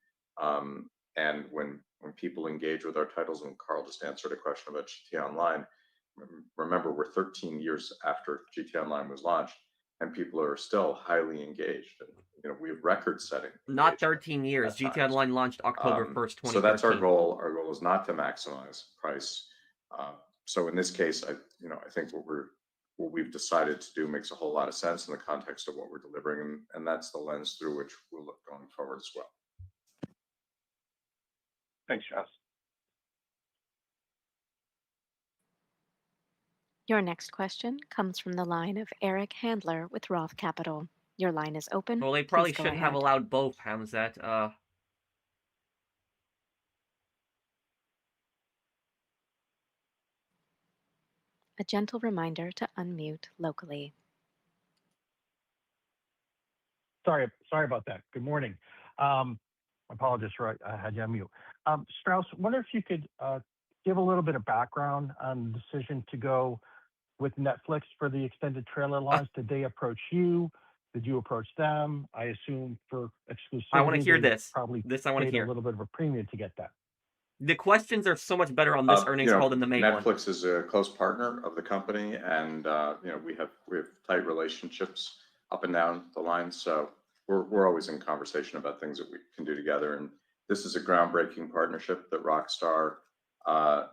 [SPEAKER 4] And when people engage with our titles, and Carl just answered a question about GTA Online, remember we're 13 years after GTA Online was launched, and people are still highly engaged. And we have record-setting.
[SPEAKER 1] Not 13 years. GTA Online launched October 1st, 2013.
[SPEAKER 4] So that's our goal. Our goal is not to maximize price. So in this case, I think what we've decided to do makes a whole lot of sense in the context of what we're delivering, and that's the lens through which we'll look going forward as well.
[SPEAKER 9] Thanks, Strauss.
[SPEAKER 2] Your next question comes from the line of Eric Handler with Roth Capital. Your line is open.
[SPEAKER 1] Well, they probably
[SPEAKER 2] Please go
[SPEAKER 1] shouldn't have
[SPEAKER 2] ahead.
[SPEAKER 1] allowed both, Hamzat.
[SPEAKER 2] A gentle reminder to unmute locally.
[SPEAKER 10] Sorry about that. Good morning. Apologies for I had you on mute. Strauss, wonder if you could give a little bit of background on the decision to go with Netflix for the extended trailer launch. Did they approach you? Did you approach them? I assume for exclusivity,
[SPEAKER 1] I want to hear
[SPEAKER 10] they
[SPEAKER 1] this.
[SPEAKER 10] probably
[SPEAKER 1] This I want to
[SPEAKER 10] paid a
[SPEAKER 1] hear.
[SPEAKER 10] little bit of a premium to get that.
[SPEAKER 1] The questions are so much better on this earnings call than the main one.
[SPEAKER 4] Netflix is a close partner of the company, and we have tight relationships up and down the line. So we're always in conversation about things that we can do together. And this is a groundbreaking partnership that Rockstar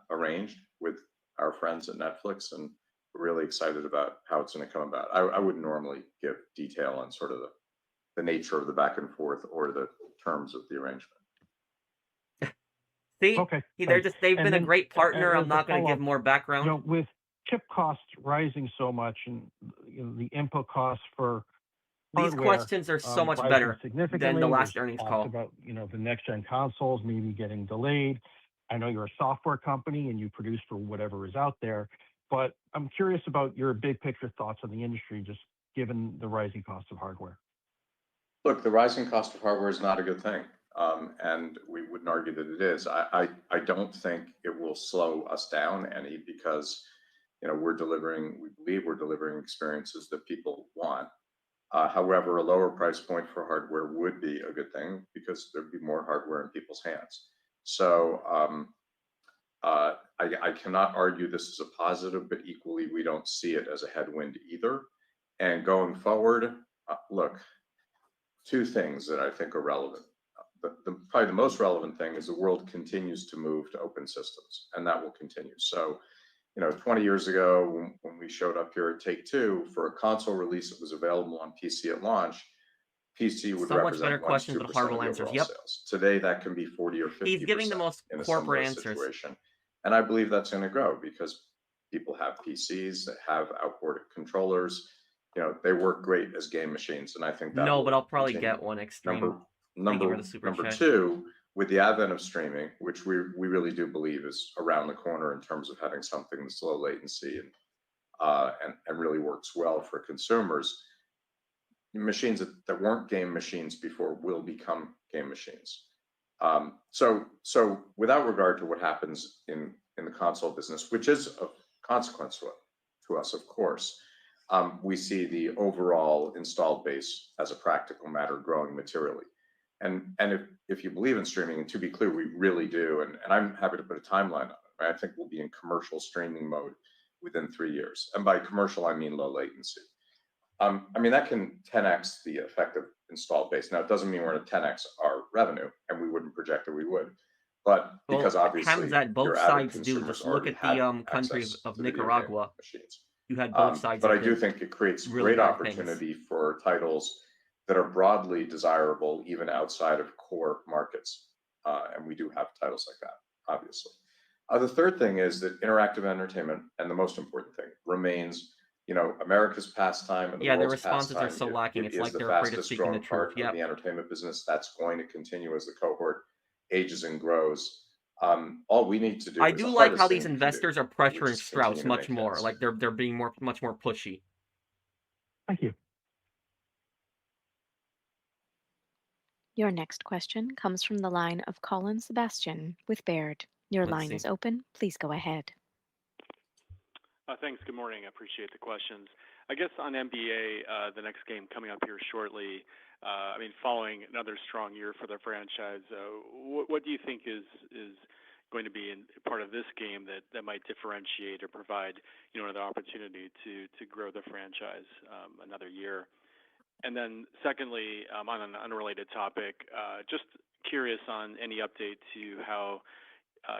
[SPEAKER 4] arranged with our friends at Netflix, and we're really excited about how it's going to come about. I wouldn't normally give detail on sort of the nature of the back and forth or the terms of the arrangement.
[SPEAKER 1] See,
[SPEAKER 10] Okay,
[SPEAKER 1] they've
[SPEAKER 10] thanks. And
[SPEAKER 1] been a
[SPEAKER 10] then,
[SPEAKER 1] great partner.
[SPEAKER 10] as
[SPEAKER 1] I'm
[SPEAKER 10] a
[SPEAKER 1] not going to give
[SPEAKER 10] follow-up,
[SPEAKER 1] more background.
[SPEAKER 10] with chip costs rising so much and the input costs for
[SPEAKER 1] These
[SPEAKER 10] hardware
[SPEAKER 1] questions are so much
[SPEAKER 10] rising
[SPEAKER 1] better than
[SPEAKER 10] significantly,
[SPEAKER 1] the
[SPEAKER 10] there's
[SPEAKER 1] last earnings
[SPEAKER 10] talks
[SPEAKER 1] call.
[SPEAKER 10] about the next gen consoles maybe getting delayed. I know you're a software company and you produce for whatever is out there, but I'm curious about your big picture thoughts on the industry, just given the rising cost of hardware.
[SPEAKER 4] Look, the rising cost of hardware is not a good thing, and we wouldn't argue that it is. I don't think it will slow us down any because we believe we're delivering experiences that people want. However, a lower price point for hardware would be a good thing because there'd be more hardware in people's hands. So I cannot argue this is a positive, but equally we don't see it as a headwind either. And going forward, look, two things that I think are relevant. Probably the most relevant thing is the world continues to move to open systems, and that will continue. So, 20 years ago, when we showed up here at Take-Two for a console release that was available on PC at launch, PC would
[SPEAKER 1] So much better
[SPEAKER 4] represent 1 to
[SPEAKER 1] questions
[SPEAKER 4] 2%
[SPEAKER 1] with
[SPEAKER 4] of
[SPEAKER 1] horrible
[SPEAKER 4] the
[SPEAKER 1] answers.
[SPEAKER 4] overall
[SPEAKER 1] Yep.
[SPEAKER 4] sales. Today, that can be 40 or 50%
[SPEAKER 1] He's giving the most
[SPEAKER 4] in a
[SPEAKER 1] corporate
[SPEAKER 4] similar
[SPEAKER 1] answers.
[SPEAKER 4] situation. And I believe that's going to grow because people have PCs that have outboard controllers. They work great as game machines, and I think that
[SPEAKER 1] No,
[SPEAKER 4] will
[SPEAKER 1] but I'll probably
[SPEAKER 4] continue.
[SPEAKER 1] get one extreme. Thank you
[SPEAKER 4] Number
[SPEAKER 1] for the super
[SPEAKER 4] number
[SPEAKER 1] chat.
[SPEAKER 4] two, with the advent of streaming, which we really do believe is around the corner in terms of having something that's low latency and really works well for consumers, machines that weren't game machines before will become game machines. So without regard to what happens in the console business, which is of consequence to us, of course, we see the overall installed base as a practical matter growing materially. And if you believe in streaming, and to be clear, we really do, and I'm happy to put a timeline on it. I think we'll be in commercial streaming mode within 3 years. And by commercial, I mean low latency. That can 10x the effective installed base. Now, it doesn't mean we're going to 10x our revenue, and we wouldn't project that we would. But because obviously
[SPEAKER 1] Hamzat, both
[SPEAKER 4] your avid
[SPEAKER 1] sides do.
[SPEAKER 4] consumers
[SPEAKER 1] Just look
[SPEAKER 4] already
[SPEAKER 1] at the
[SPEAKER 4] had
[SPEAKER 1] country
[SPEAKER 4] access
[SPEAKER 1] of
[SPEAKER 4] to video game
[SPEAKER 1] Nicaragua.
[SPEAKER 4] machines.
[SPEAKER 1] You had both sides.
[SPEAKER 4] But
[SPEAKER 1] that
[SPEAKER 4] I do
[SPEAKER 1] did
[SPEAKER 4] think it creates
[SPEAKER 1] really
[SPEAKER 4] great
[SPEAKER 1] bad things.
[SPEAKER 4] opportunity for titles that are broadly desirable even outside of core markets. And we do have titles like that, obviously. The third thing is that interactive entertainment, and the most important thing, remains America's pastime and the
[SPEAKER 1] Yeah, their
[SPEAKER 4] world's
[SPEAKER 1] responses are
[SPEAKER 4] pastime.
[SPEAKER 1] so lacking.
[SPEAKER 4] It
[SPEAKER 1] It's
[SPEAKER 4] is
[SPEAKER 1] like
[SPEAKER 4] the
[SPEAKER 1] they're afraid of
[SPEAKER 4] fastest
[SPEAKER 1] speaking the
[SPEAKER 4] growing
[SPEAKER 1] truth.
[SPEAKER 4] part of
[SPEAKER 1] Yep.
[SPEAKER 4] the entertainment business. That's going to continue as the cohort ages and grows. All we need to do
[SPEAKER 1] I
[SPEAKER 4] is
[SPEAKER 1] do
[SPEAKER 4] the
[SPEAKER 1] like
[SPEAKER 4] hardest
[SPEAKER 1] how
[SPEAKER 4] thing
[SPEAKER 1] these
[SPEAKER 4] we can
[SPEAKER 1] investors
[SPEAKER 4] do,
[SPEAKER 1] are
[SPEAKER 4] which
[SPEAKER 1] pressuring
[SPEAKER 4] is
[SPEAKER 1] Strauss
[SPEAKER 4] continue to
[SPEAKER 1] much
[SPEAKER 4] make
[SPEAKER 1] more.
[SPEAKER 4] hits.
[SPEAKER 1] Like they're being much more pushy.
[SPEAKER 10] Thank you.
[SPEAKER 2] Your next question comes from the line of Colin Sebastian with Baird. Your
[SPEAKER 1] Let's
[SPEAKER 2] line
[SPEAKER 1] see.
[SPEAKER 2] is open. Please go ahead.
[SPEAKER 11] Thanks. Good morning. I appreciate the questions. I guess on NBA, the next game coming up here shortly, following another strong year for the franchise, what do you think is going to be in part of this game that might differentiate or provide another opportunity to grow the franchise another year? And then secondly, on an unrelated topic, just curious on any update to how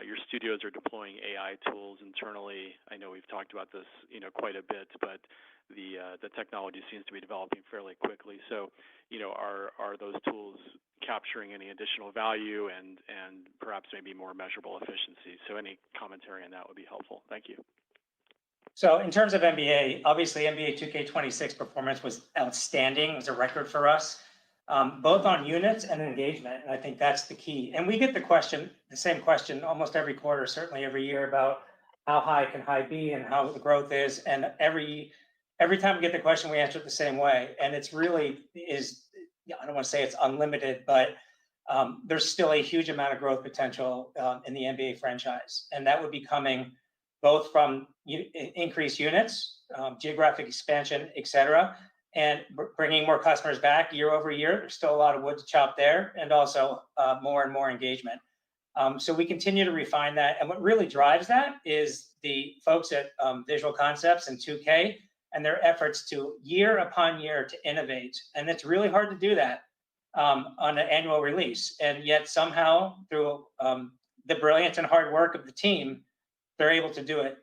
[SPEAKER 11] your studios are deploying AI tools internally. I know we've talked about this, quite a bit, but the technology seems to be developing fairly quickly. So, are those tools capturing any additional value and perhaps maybe more measurable efficiency? So, any commentary on that would be helpful. Thank you.
[SPEAKER 5] So in terms of NBA, obviously NBA 2K26 performance was outstanding. It was a record for us, both on units and engagement. And I think that's the key. And we get the same question almost every quarter, certainly every year, about how high can high be and how the growth is. And every time we get the question, we answer it the same way. And it's really I don't want to say it's unlimited, but there's still a huge amount of growth potential in the NBA franchise. And that would be coming both from increased units, geographic expansion, et cetera, and bringing more customers back year over year. There's still a lot of wood to chop there, and also more and more engagement. So we continue to refine that. And what really drives that is the folks at Visual Concepts and 2K and their efforts to year upon year to innovate. And it's really hard to do that on an annual release. And yet somehow through the brilliance and hard work of the team, they're able to do it.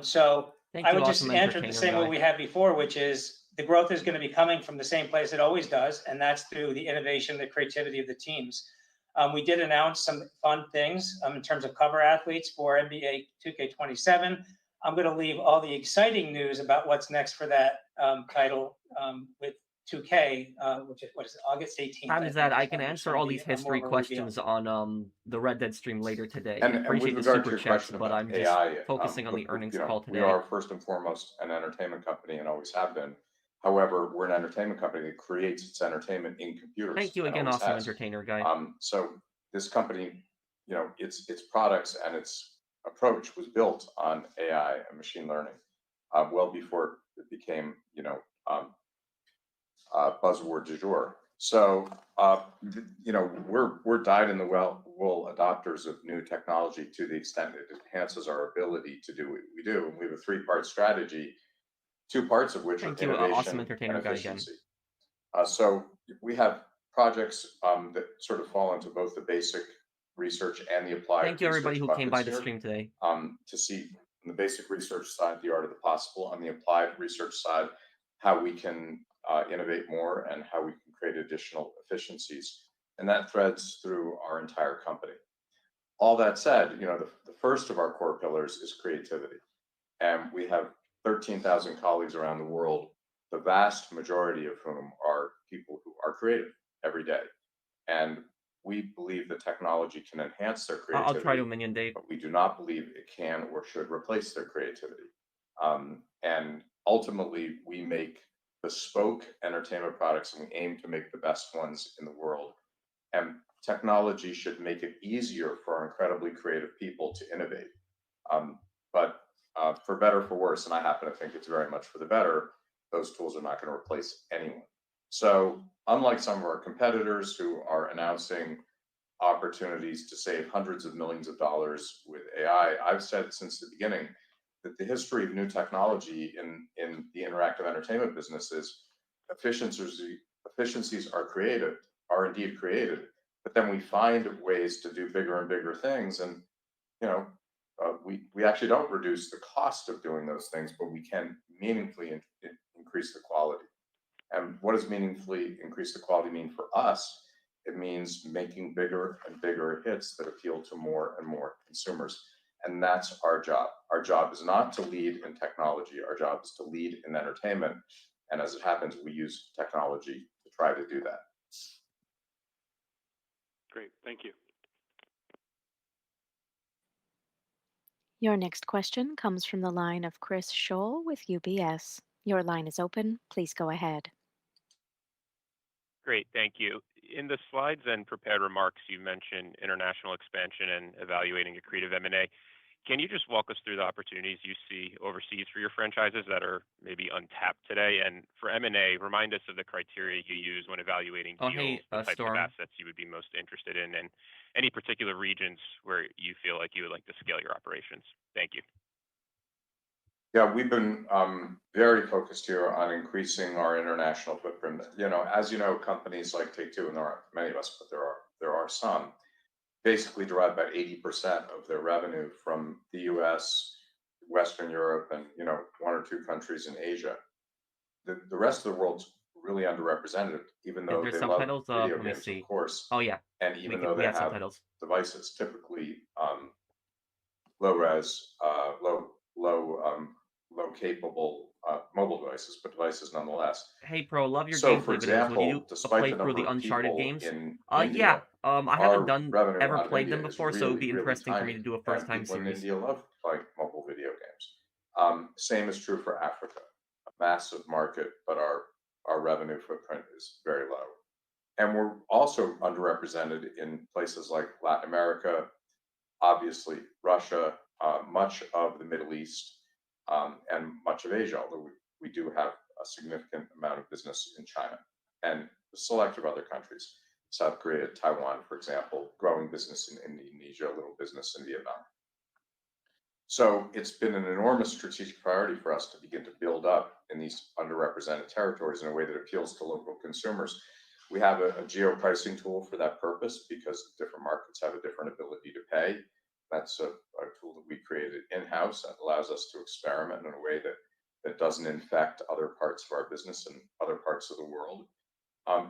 [SPEAKER 5] So
[SPEAKER 1] Thank
[SPEAKER 5] I
[SPEAKER 1] you,
[SPEAKER 5] would just
[SPEAKER 1] awesome
[SPEAKER 5] answer the
[SPEAKER 1] entertainer
[SPEAKER 5] same way
[SPEAKER 1] guy.
[SPEAKER 5] we had before, which is the growth is going to be coming from the same place it always does, and that's through the innovation, the creativity of the teams. We did announce some fun things in terms of cover athletes for NBA 2K27. I'm going to leave all the exciting news about what's next for that title with 2K, which is, what is it, August 18th.
[SPEAKER 1] Time is that I can
[SPEAKER 5] which
[SPEAKER 1] answer
[SPEAKER 5] will
[SPEAKER 1] all
[SPEAKER 5] be
[SPEAKER 1] these
[SPEAKER 5] more
[SPEAKER 1] history
[SPEAKER 5] of a reveal.
[SPEAKER 1] questions on the Red Dead stream later today.
[SPEAKER 4] And with
[SPEAKER 1] Appreciate the
[SPEAKER 4] regard to
[SPEAKER 1] super
[SPEAKER 4] your
[SPEAKER 1] chats,
[SPEAKER 4] question
[SPEAKER 1] but
[SPEAKER 4] about
[SPEAKER 1] I'm just
[SPEAKER 4] AI,
[SPEAKER 1] focusing on
[SPEAKER 4] look,
[SPEAKER 1] the earnings
[SPEAKER 4] you know,
[SPEAKER 1] call
[SPEAKER 4] we
[SPEAKER 1] today.
[SPEAKER 4] are first and foremost an entertainment company and always have been. However, we're an entertainment company that creates its entertainment in computers.
[SPEAKER 1] Thank you
[SPEAKER 4] and
[SPEAKER 1] again,
[SPEAKER 4] always
[SPEAKER 1] awesome
[SPEAKER 4] has.
[SPEAKER 1] entertainer guy.
[SPEAKER 4] So this company, you know, its products and its approach was built on AI and machine learning, well before it became, you know, buzzword du jour. So, you know, we're dyed-in-the-wool adopters of new technology to the extent it enhances our ability to do what we do. And we have a three-part strategy, two parts of which
[SPEAKER 1] Thank
[SPEAKER 4] are
[SPEAKER 1] you,
[SPEAKER 4] innovation
[SPEAKER 1] awesome
[SPEAKER 4] and
[SPEAKER 1] entertainer guy again.
[SPEAKER 4] efficiency. So we have projects that sort of fall into both the basic research and the applied
[SPEAKER 1] Thank you, everybody
[SPEAKER 4] research
[SPEAKER 1] who came by
[SPEAKER 4] buckets
[SPEAKER 1] the
[SPEAKER 4] here,
[SPEAKER 1] stream today.
[SPEAKER 4] to see on the basic research side the art of the possible, on the applied research side how we can innovate more and how we can create additional efficiencies. And that threads through our entire company. All that said, you know, the first of our core pillars is creativity. And we have 13,000 colleagues around the world, the vast majority of whom are people who are creative every day. And we believe that technology can enhance their creativity.
[SPEAKER 1] I'll try to minion Dave.
[SPEAKER 4] But we do not believe it can or should replace their creativity. And ultimately, we make bespoke entertainment products and we aim to make the best ones in the world. And technology should make it easier for our incredibly creative people to innovate. But for better or for worse, and I happen to think it's very much for the better, those tools are not going to replace anyone. So unlike some of our competitors who are announcing opportunities to save hundreds of millions of dollars with AI, I've said since the beginning that the history of new technology in the interactive entertainment business is efficiencies are indeed created, but then we find ways to do bigger and bigger things. And, you know, we actually don't reduce the cost of doing those things, but we can meaningfully increase the quality. And what does meaningfully increase the quality mean for us? It means making bigger and bigger hits that appeal to more and more consumers. And that's our job. Our job is not to lead in technology. Our job is to lead in entertainment. And as it happens, we use technology to try to do that.
[SPEAKER 11] Great, thank you.
[SPEAKER 2] Your next question comes from the line of Chris Scholl with UBS. Your line is open. Please go ahead.
[SPEAKER 12] Great, thank you. In the slides and prepared remarks, you mentioned international expansion and evaluating accretive M&A. Can you just walk us through the opportunities you see overseas for your franchises that are maybe untapped today? And for M&A, remind us of the criteria you use when evaluating deals, the types
[SPEAKER 1] Storm.
[SPEAKER 12] of assets you would be most interested in, and any particular regions where you feel like you would like to scale your operations. Thank you.
[SPEAKER 4] Yeah, we've been very focused here on increasing our international footprint. You know, as you know, companies like Take-Two, and there aren't many of us, but there are some, basically derive about 80% of their revenue from the US, Western Europe, and, you know, one or two countries in Asia. The rest of the world's really underrepresented, even though
[SPEAKER 1] there's
[SPEAKER 4] they love
[SPEAKER 1] subtitles,
[SPEAKER 4] video
[SPEAKER 1] let me
[SPEAKER 4] games,
[SPEAKER 1] see.
[SPEAKER 4] of course,
[SPEAKER 1] Oh yeah,
[SPEAKER 4] and even though
[SPEAKER 1] we
[SPEAKER 4] they
[SPEAKER 1] have
[SPEAKER 4] have
[SPEAKER 1] subtitles.
[SPEAKER 4] devices, typically low res, low capable mobile devices, but devices nonetheless.
[SPEAKER 1] Hey Pro, love your
[SPEAKER 4] So,
[SPEAKER 1] gameplay
[SPEAKER 4] for
[SPEAKER 1] videos. Would you
[SPEAKER 4] example,
[SPEAKER 1] do a
[SPEAKER 4] despite the
[SPEAKER 1] playthrough of the
[SPEAKER 4] number of
[SPEAKER 1] Uncharted
[SPEAKER 4] people
[SPEAKER 1] games?
[SPEAKER 4] in
[SPEAKER 1] Yeah,
[SPEAKER 4] India,
[SPEAKER 1] I haven't
[SPEAKER 4] revenue
[SPEAKER 1] ever
[SPEAKER 4] out of
[SPEAKER 1] played them
[SPEAKER 4] India is
[SPEAKER 1] before, so it'd be
[SPEAKER 4] really, really
[SPEAKER 1] interesting for me
[SPEAKER 4] tiny.
[SPEAKER 1] to do a
[SPEAKER 4] And
[SPEAKER 1] first-time
[SPEAKER 4] people in
[SPEAKER 1] series.
[SPEAKER 4] India love playing mobile video games. Same is true for Africa, a massive market, but our revenue footprint is very low. And we're also underrepresented in places like Latin America, obviously Russia, much of the Middle East, and much of Asia, although we do have a significant amount of business in China and a select of other countries. South Korea, Taiwan, for example, growing business in Indonesia, a little business in Vietnam. So it's been an enormous strategic priority for us to begin to build up in these underrepresented territories in a way that appeals to local consumers. We have a geo pricing tool for that purpose because different markets have a different ability to pay. That's a tool that we created in-house that allows us to experiment in a way that doesn't infect other parts of our business and other parts of the world.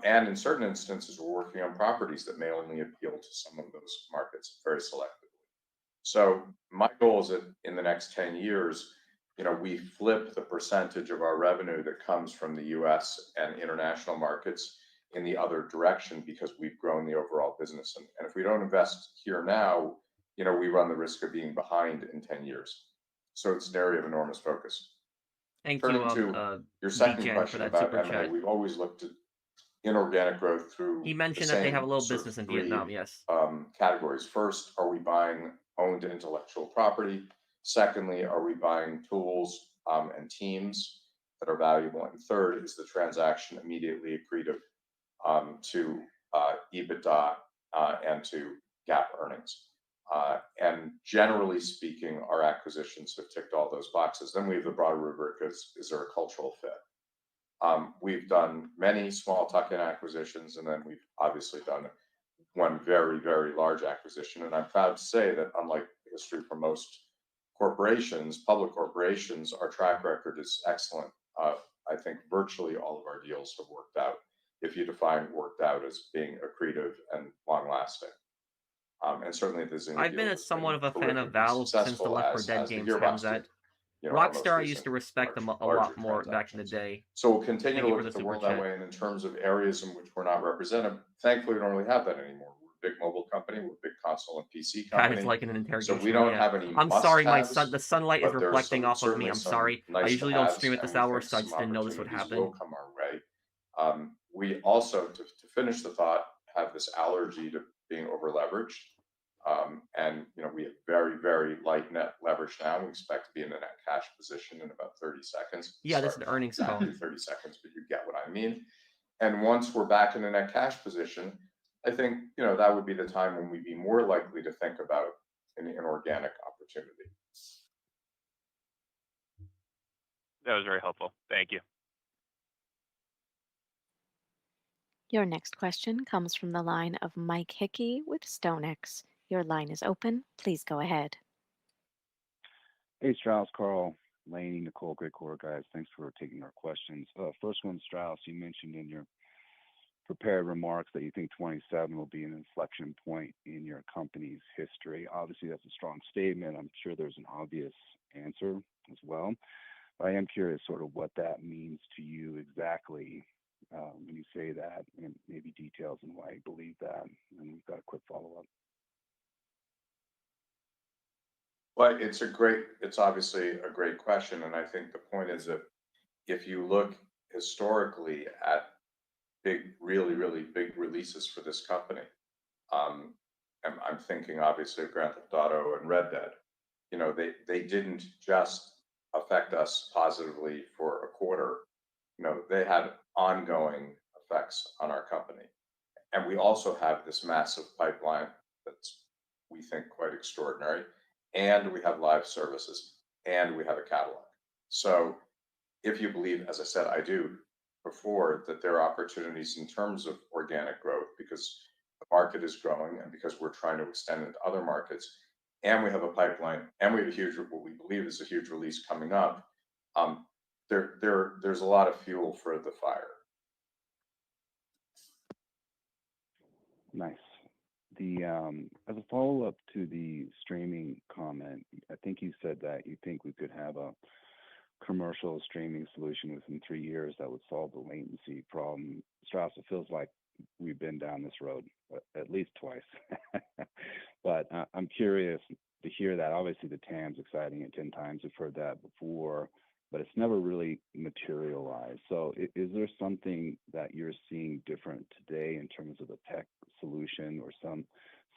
[SPEAKER 4] And in certain instances, we're working on properties that may only appeal to some of those markets very selectively. So my goal is that in the next 10 years, we flip the percentage of our revenue that comes from the US and international markets in the other direction because we've grown the overall business. And if we don't invest here now, we run the risk of being behind in 10 years. So it's an area of enormous focus.
[SPEAKER 1] Thank
[SPEAKER 4] Turning
[SPEAKER 1] you,
[SPEAKER 4] to your second
[SPEAKER 1] DJen, for
[SPEAKER 4] question
[SPEAKER 1] that
[SPEAKER 4] about
[SPEAKER 1] super
[SPEAKER 4] M&A,
[SPEAKER 1] chat.
[SPEAKER 4] we've always looked at inorganic growth through
[SPEAKER 1] He
[SPEAKER 4] the
[SPEAKER 1] mentioned that they have a
[SPEAKER 4] same
[SPEAKER 1] little
[SPEAKER 4] sort of
[SPEAKER 1] business in
[SPEAKER 4] three
[SPEAKER 1] Vietnam. Yes.
[SPEAKER 4] categories. First, are we buying owned intellectual property? Secondly, are we buying tools and teams that are valuable? And third, is the transaction immediately accretive to EBITDA and to GAAP earnings? And generally speaking, our acquisitions have ticked all those boxes. Then we have the broader rubric: is there a cultural fit? We've done many small tuck-in acquisitions, and then we've obviously done one very, very large acquisition. And I'm proud to say that, unlike history for most corporations, public corporations, our track record is excellent. I think virtually all of our deals have worked out, if you define worked out as being accretive and long-lasting. And certainly the Zynga
[SPEAKER 1] I've
[SPEAKER 4] deal
[SPEAKER 1] been
[SPEAKER 4] has
[SPEAKER 1] somewhat of a fan of
[SPEAKER 4] terrifically
[SPEAKER 1] Valve since the
[SPEAKER 4] successful,
[SPEAKER 1] Left 4
[SPEAKER 4] as
[SPEAKER 1] Dead
[SPEAKER 4] the
[SPEAKER 1] games
[SPEAKER 4] Gearbox
[SPEAKER 1] comes out.
[SPEAKER 4] deal, our most
[SPEAKER 1] Rockstar, I used
[SPEAKER 4] recent
[SPEAKER 1] to respect them a
[SPEAKER 4] larger
[SPEAKER 1] lot more back in the
[SPEAKER 4] transactions.
[SPEAKER 1] day.
[SPEAKER 4] So we'll continue
[SPEAKER 1] Thank
[SPEAKER 4] to
[SPEAKER 1] you
[SPEAKER 4] look
[SPEAKER 1] for
[SPEAKER 4] at
[SPEAKER 1] the
[SPEAKER 4] the
[SPEAKER 1] super
[SPEAKER 4] world that
[SPEAKER 1] chat.
[SPEAKER 4] way, and in terms of areas in which we're not represented, thankfully we don't really have that anymore. We're a big mobile company, we're a big console and PC
[SPEAKER 1] That
[SPEAKER 4] company.
[SPEAKER 1] is like an
[SPEAKER 4] So
[SPEAKER 1] interrogation.
[SPEAKER 4] we don't
[SPEAKER 1] Yeah.
[SPEAKER 4] have any
[SPEAKER 1] I'm sorry, the
[SPEAKER 4] must-haves,
[SPEAKER 1] sunlight is
[SPEAKER 4] but there's
[SPEAKER 1] reflecting off of me.
[SPEAKER 4] certainly
[SPEAKER 1] I'm
[SPEAKER 4] some
[SPEAKER 1] sorry. I
[SPEAKER 4] nice
[SPEAKER 1] usually don't
[SPEAKER 4] to-haves,
[SPEAKER 1] stream at
[SPEAKER 4] and
[SPEAKER 1] this
[SPEAKER 4] we
[SPEAKER 1] hour,
[SPEAKER 4] think
[SPEAKER 1] so I
[SPEAKER 4] some
[SPEAKER 1] just didn't know this would
[SPEAKER 4] opportunities
[SPEAKER 1] happen.
[SPEAKER 4] will come our way. We also, to finish the thought, have this allergy to being over-leveraged. And we have very, very light net leverage now. We expect to be in a net cash position in about 30 seconds.
[SPEAKER 1] Yeah, this is
[SPEAKER 4] Sorry,
[SPEAKER 1] an
[SPEAKER 4] not
[SPEAKER 1] earnings call.
[SPEAKER 4] exactly 30 seconds, but you get what I mean. And once we're back in a net cash position, I think that would be the time when we'd be more likely to think about an inorganic opportunity.
[SPEAKER 12] That was very helpful. Thank you.
[SPEAKER 2] Your next question comes from the line of Mike Hickey with StoneX. Your line is open. Please go ahead.
[SPEAKER 13] Hey, Strauss, Carl, Laney, Nicole, great quarter, guys. Thanks for taking our questions. First one, Strauss, you mentioned in your prepared remarks that you think 27 will be an inflection point in your company's history. Obviously, that's a strong statement. I'm sure there's an obvious answer as well. But I am curious sort of what that means to you exactly when you say that, and maybe details and why you believe that. And we've got a quick follow-up.
[SPEAKER 4] Well, it's obviously a great question. And I think the point is that if you look historically at big, really, really big releases for this company, and I'm thinking obviously of Grand Theft Auto and Red Dead, they didn't just affect us positively for a quarter. They had ongoing effects on our company. And we also have this massive pipeline that's, we think, quite extraordinary. And we have live services, and we have a catalog. So if you believe, as I said, I do before, that there are opportunities in terms of organic growth because the market is growing and because we're trying to extend into other markets, and we have a pipeline, and we have what we believe is a huge release coming up, there's a lot of fuel for the fire.
[SPEAKER 13] Nice. As a follow-up to the streaming comment, I think you said that you think we could have a commercial streaming solution within 3 years that would solve the latency problem. Strauss, it feels like we've been down this road at least twice. But I'm curious to hear that. Obviously, the TAM's exciting at 10 times. We've heard that before. but it's never really materialized. So is there something that you're seeing different today in terms of the tech solution or some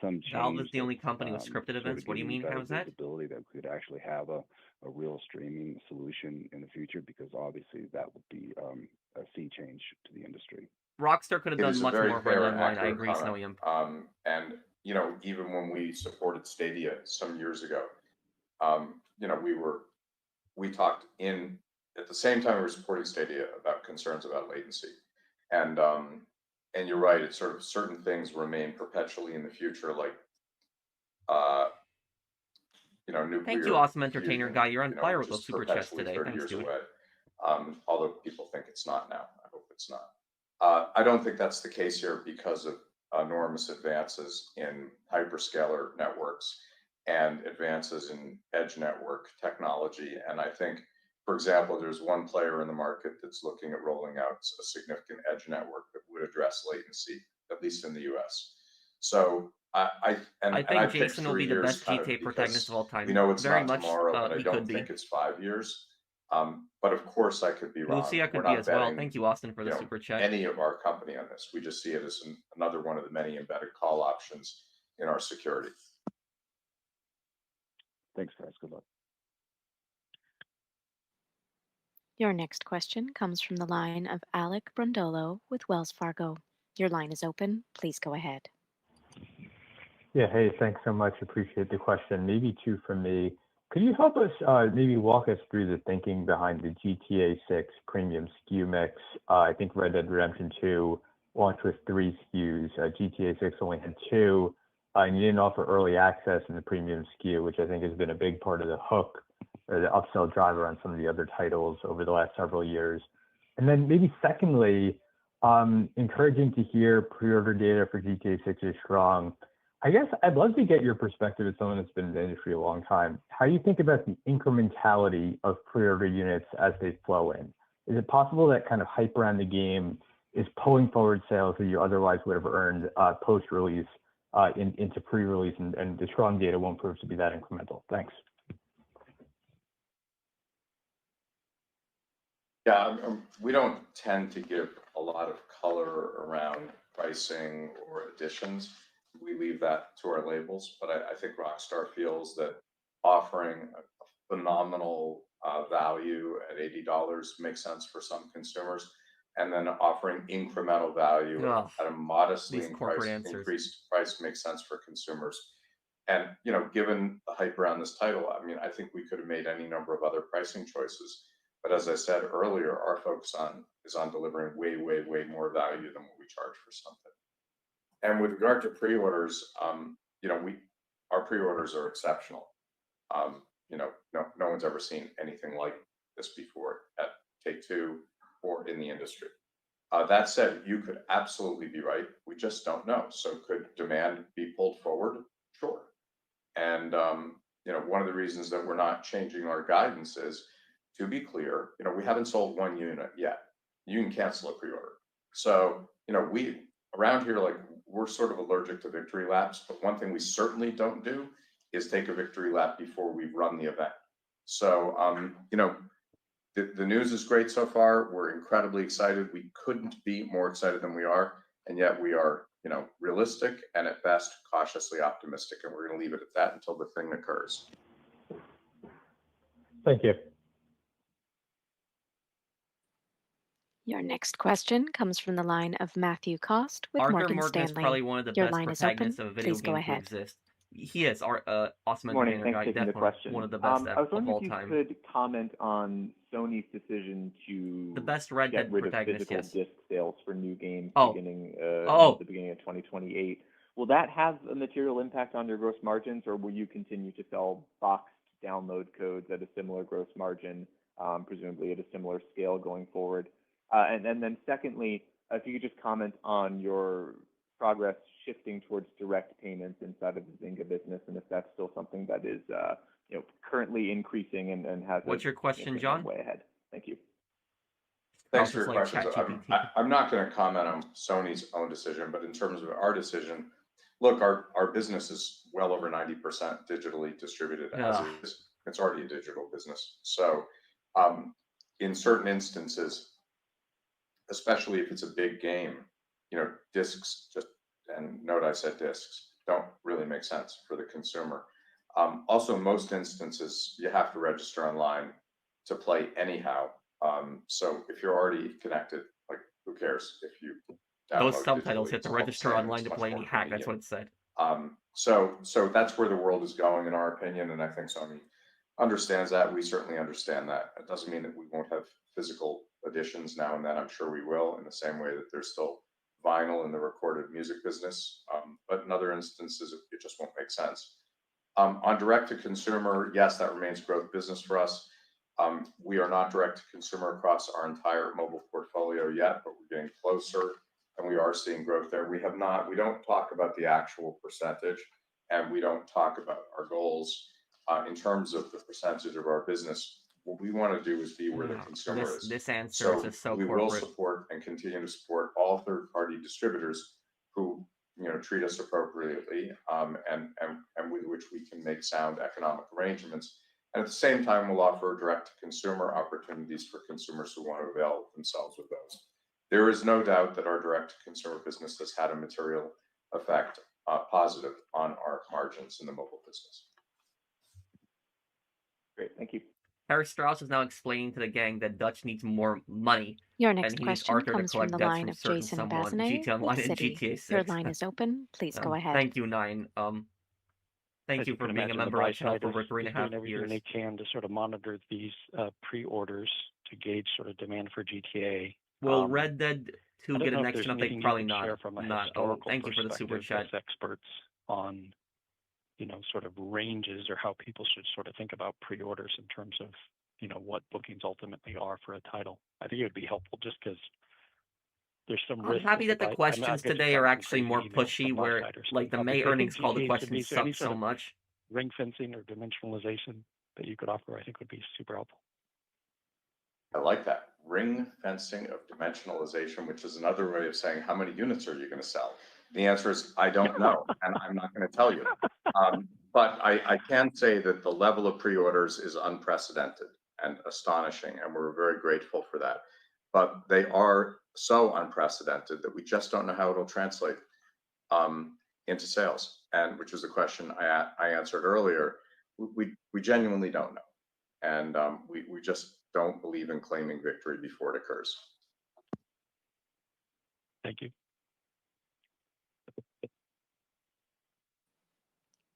[SPEAKER 1] Valve is
[SPEAKER 13] change
[SPEAKER 1] the only
[SPEAKER 13] that's
[SPEAKER 1] company with scripted
[SPEAKER 13] sort
[SPEAKER 1] events.
[SPEAKER 13] of
[SPEAKER 1] What do you
[SPEAKER 13] giving you
[SPEAKER 1] mean?
[SPEAKER 13] better
[SPEAKER 1] How's that?
[SPEAKER 13] visibility that we could actually have a real streaming solution in the future? Because obviously that would be a sea change to the industry.
[SPEAKER 1] Rockstar could have
[SPEAKER 4] It
[SPEAKER 1] done
[SPEAKER 4] is a
[SPEAKER 1] much
[SPEAKER 4] very
[SPEAKER 1] more for
[SPEAKER 4] fair and
[SPEAKER 1] online. I
[SPEAKER 4] accurate
[SPEAKER 1] agree,
[SPEAKER 4] comment.
[SPEAKER 1] Snowy.
[SPEAKER 4] And, you know, even when we supported Stadia some years ago, you know, we talked at the same time we were supporting Stadia about concerns about latency. And you're right, it's sort of certain things remain perpetually in the future, like, you know, nuclear
[SPEAKER 1] Thank you, awesome entertainer
[SPEAKER 4] fusion,
[SPEAKER 1] guy. You're on
[SPEAKER 4] you know,
[SPEAKER 1] fire
[SPEAKER 4] which
[SPEAKER 1] with those
[SPEAKER 4] is
[SPEAKER 1] super chats
[SPEAKER 4] perpetually
[SPEAKER 1] today.
[SPEAKER 4] 30
[SPEAKER 1] Thanks,
[SPEAKER 4] years
[SPEAKER 1] dude.
[SPEAKER 4] away. Although people think it's not now. I hope it's not. I don't think that's the case here because of enormous advances in hyperscaler networks and advances in edge network technology. And I think, for example, there's one player in the market that's looking at rolling out a significant edge network that would address latency, at least in the US. So I
[SPEAKER 1] think
[SPEAKER 4] picked
[SPEAKER 1] Jason will
[SPEAKER 4] 3
[SPEAKER 1] be the
[SPEAKER 4] years
[SPEAKER 1] best
[SPEAKER 4] kind of
[SPEAKER 1] GTA protagonist of all time.
[SPEAKER 4] we know it's
[SPEAKER 1] Very
[SPEAKER 4] not
[SPEAKER 1] much,
[SPEAKER 4] tomorrow, but I
[SPEAKER 1] he
[SPEAKER 4] don't
[SPEAKER 1] could
[SPEAKER 4] think
[SPEAKER 1] be.
[SPEAKER 4] it's 5 years. But of course, I could be wrong.
[SPEAKER 1] Lucia
[SPEAKER 4] We're
[SPEAKER 1] could be
[SPEAKER 4] not
[SPEAKER 1] as well.
[SPEAKER 4] betting,
[SPEAKER 1] Thank you, Austin, for
[SPEAKER 4] you
[SPEAKER 1] the
[SPEAKER 4] know,
[SPEAKER 1] super chat.
[SPEAKER 4] any of our company on this. We just see it as another one of the many embedded call options in our security.
[SPEAKER 13] Thanks, guys. Good luck.
[SPEAKER 2] Your next question comes from the line of Alec Brondolo with Wells Fargo. Your line is open. Please go ahead.
[SPEAKER 14] Yeah, hey, thanks so much. Appreciate the question. Maybe two from me. Could you help us maybe walk us through the thinking behind the GTA 6 premium SKU mix? I think Red Dead Redemption 2 launched with 3 SKUs. GTA 6 only had 2, and you didn't offer early access in the premium SKU, which I think has been a big part of the hook or the upsell driver on some of the other titles over the last several years. And then maybe secondly, encouraging to hear pre-order data for GTA 6 is strong. I guess I'd love to get your perspective as someone that's been in the industry a long time. How do you think about the incrementality of pre-order units as they flow in? Is it possible that kind of hype around the game is pulling forward sales that you otherwise would have earned post-release into pre-release, and the strong data won't prove to be that incremental? Thanks.
[SPEAKER 4] Yeah, we don't tend to give a lot of color around pricing or additions. We leave that to our labels, but I think Rockstar feels that offering a phenomenal value at $80 makes sense for some consumers, and then offering incremental value at a modestly increased price makes sense for consumers. And, you know, given the hype around this title, I mean, I think we could have made any number of other pricing choices. But as I said earlier, our focus is on delivering way, way, way more value than what we charge for something. And with regard to pre-orders, you know, our pre-orders are exceptional. You know, no one's ever seen anything like this before at Take-Two or in the industry. That said, you could absolutely be right. We just don't know. So could demand be pulled forward? Sure. And you know, one of the reasons that we're not changing our guidance is, to be clear, you know, we haven't sold 1 unit yet. You can cancel a pre-order. So, you know, we around here, like, we're sort of allergic to victory laps, but one thing we certainly don't do is take a victory lap before we've run the event. So, you know, the news is great so far. We're incredibly excited. We couldn't be more excited than we are. And yet we are, you know, realistic and at best cautiously optimistic. And we're going to leave it at that until the thing occurs.
[SPEAKER 14] Thank you.
[SPEAKER 2] Your next question comes from the line of Matthew Cost with
[SPEAKER 1] Arthur
[SPEAKER 2] Morgan
[SPEAKER 1] Morgan is
[SPEAKER 2] Stanley.
[SPEAKER 1] probably one of the
[SPEAKER 2] Your
[SPEAKER 1] best
[SPEAKER 2] line is open.
[SPEAKER 1] protagonists of a video
[SPEAKER 2] Please go
[SPEAKER 1] game to
[SPEAKER 2] ahead.
[SPEAKER 1] exist. He is awesome
[SPEAKER 15] Morning.
[SPEAKER 1] entertainer
[SPEAKER 15] Thanks
[SPEAKER 1] guy,
[SPEAKER 15] for taking the
[SPEAKER 1] definitely
[SPEAKER 15] question.
[SPEAKER 1] one of the best
[SPEAKER 15] I was
[SPEAKER 1] of
[SPEAKER 15] wondering
[SPEAKER 1] all
[SPEAKER 15] if you
[SPEAKER 1] time.
[SPEAKER 15] could comment on Sony's decision to
[SPEAKER 1] The best Red
[SPEAKER 15] get
[SPEAKER 1] Dead
[SPEAKER 15] rid of
[SPEAKER 1] protagonist,
[SPEAKER 15] physical
[SPEAKER 1] yes.
[SPEAKER 15] disc sales for new games
[SPEAKER 1] Oh.
[SPEAKER 15] beginning
[SPEAKER 1] Oh.
[SPEAKER 15] at the beginning of 2028. Will that have a material impact on your gross margins, or will you continue to sell boxed download codes at a similar gross margin, presumably at a similar scale going forward? And then secondly, if you could just comment on your progress shifting towards direct payments inside of the Zynga business, and if that's still something that is you know, currently increasing and has
[SPEAKER 1] What's your question, John?
[SPEAKER 15] way ahead. Thank you.
[SPEAKER 4] Thanks for your
[SPEAKER 1] like
[SPEAKER 4] questions.
[SPEAKER 1] ChatGPT.
[SPEAKER 4] I'm not going to comment on Sony's own decision, but in terms of our decision, look, our business is well over 90% digitally distributed as
[SPEAKER 1] Ugh.
[SPEAKER 4] it is. It's already a digital business. So, in certain instances, especially if it's a big game, discs just, and note I said discs, don't really make sense for the consumer. Also, most instances, you have to register online to play anyhow. So if you're already connected, like, who cares if you
[SPEAKER 1] Those
[SPEAKER 4] download
[SPEAKER 1] subtitles
[SPEAKER 4] digitally?
[SPEAKER 1] hit
[SPEAKER 4] It's
[SPEAKER 1] to
[SPEAKER 4] all the
[SPEAKER 1] register
[SPEAKER 4] same.
[SPEAKER 1] online
[SPEAKER 4] It's
[SPEAKER 1] to
[SPEAKER 4] much
[SPEAKER 1] play
[SPEAKER 4] more
[SPEAKER 1] any hack. That's
[SPEAKER 4] convenient.
[SPEAKER 1] what it said.
[SPEAKER 4] So that's where the world is going, in our opinion, and I think Sony understands that. We certainly understand that. It doesn't mean that we won't have physical editions now and then. I'm sure we will, in the same way that there's still vinyl in the recorded music business. But in other instances, it just won't make sense. On direct to consumer, yes, that remains growth business for us. We are not direct to consumer across our entire mobile portfolio yet, but we're getting closer, and we are seeing growth there. We don't talk about the actual percentage, and we don't talk about our goals in terms of the percentage of our business. What we want to do is be where the consumer is.
[SPEAKER 1] This answer
[SPEAKER 4] So
[SPEAKER 1] is just so
[SPEAKER 4] we will
[SPEAKER 1] corporate.
[SPEAKER 4] support and continue to support all third-party distributors who treat us appropriately, and with which we can make sound economic arrangements. And at the same time, we'll offer direct-to-consumer opportunities for consumers who want to avail themselves of those. There is no doubt that our direct-to-consumer business has had a material effect, positive, on our margins in the mobile business.
[SPEAKER 15] Great, thank you.
[SPEAKER 1] Harry Strauss is now explaining to the gang that Dutch needs more money,
[SPEAKER 2] Your
[SPEAKER 1] and
[SPEAKER 2] next
[SPEAKER 1] he needs
[SPEAKER 2] question
[SPEAKER 1] Arthur to
[SPEAKER 2] comes from
[SPEAKER 1] collect
[SPEAKER 2] the
[SPEAKER 1] debts
[SPEAKER 2] line
[SPEAKER 1] from
[SPEAKER 2] of
[SPEAKER 1] certain
[SPEAKER 2] Jason
[SPEAKER 1] someone,
[SPEAKER 2] Bazinet
[SPEAKER 1] GTA Online
[SPEAKER 2] with
[SPEAKER 1] and
[SPEAKER 2] Citi.
[SPEAKER 1] GTA 6.
[SPEAKER 2] Your line is open. Please go ahead.
[SPEAKER 1] Thank you, Nine. Thank
[SPEAKER 16] As
[SPEAKER 1] you
[SPEAKER 16] you
[SPEAKER 1] for
[SPEAKER 16] can
[SPEAKER 1] being a
[SPEAKER 16] imagine,
[SPEAKER 1] member
[SPEAKER 16] the
[SPEAKER 1] on
[SPEAKER 16] buy
[SPEAKER 1] channel
[SPEAKER 16] side
[SPEAKER 1] for over
[SPEAKER 16] is
[SPEAKER 1] 3.5
[SPEAKER 16] doing everything
[SPEAKER 1] years.
[SPEAKER 16] they can to sort of monitor these pre-orders to gauge sort of demand for GTA.
[SPEAKER 1] Will Red Dead 2
[SPEAKER 16] I don't
[SPEAKER 1] get a
[SPEAKER 16] know if
[SPEAKER 1] next
[SPEAKER 16] there's
[SPEAKER 1] gen update?
[SPEAKER 16] anything you
[SPEAKER 1] Probably
[SPEAKER 16] can
[SPEAKER 1] not.
[SPEAKER 16] share from a
[SPEAKER 1] Not. Oh,
[SPEAKER 16] historical
[SPEAKER 1] thank you for the super
[SPEAKER 16] perspective
[SPEAKER 1] chat.
[SPEAKER 16] as experts on, sort of ranges or how people should sort of think about pre-orders in terms of, what bookings ultimately are for a title. I think it would be helpful just because there's some
[SPEAKER 1] I'm
[SPEAKER 16] risk.
[SPEAKER 1] happy that the questions today are actually more pushy, where like the May earnings call, the questions suck so much.
[SPEAKER 16] Ring fencing or dimensionalization that you could offer, I think would be super helpful.
[SPEAKER 4] I like that. Ring fencing of dimensionalization, which is another way of saying how many units are you going to sell? The answer is I don't know, and I'm not going to tell you. But I can say that the level of pre-orders is unprecedented and astonishing, and we're very grateful for that. But they are so unprecedented that we just don't know how it'll translate into sales, and which is a question I answered earlier. We genuinely don't know, and we just don't believe in claiming victory before it occurs.
[SPEAKER 16] Thank you.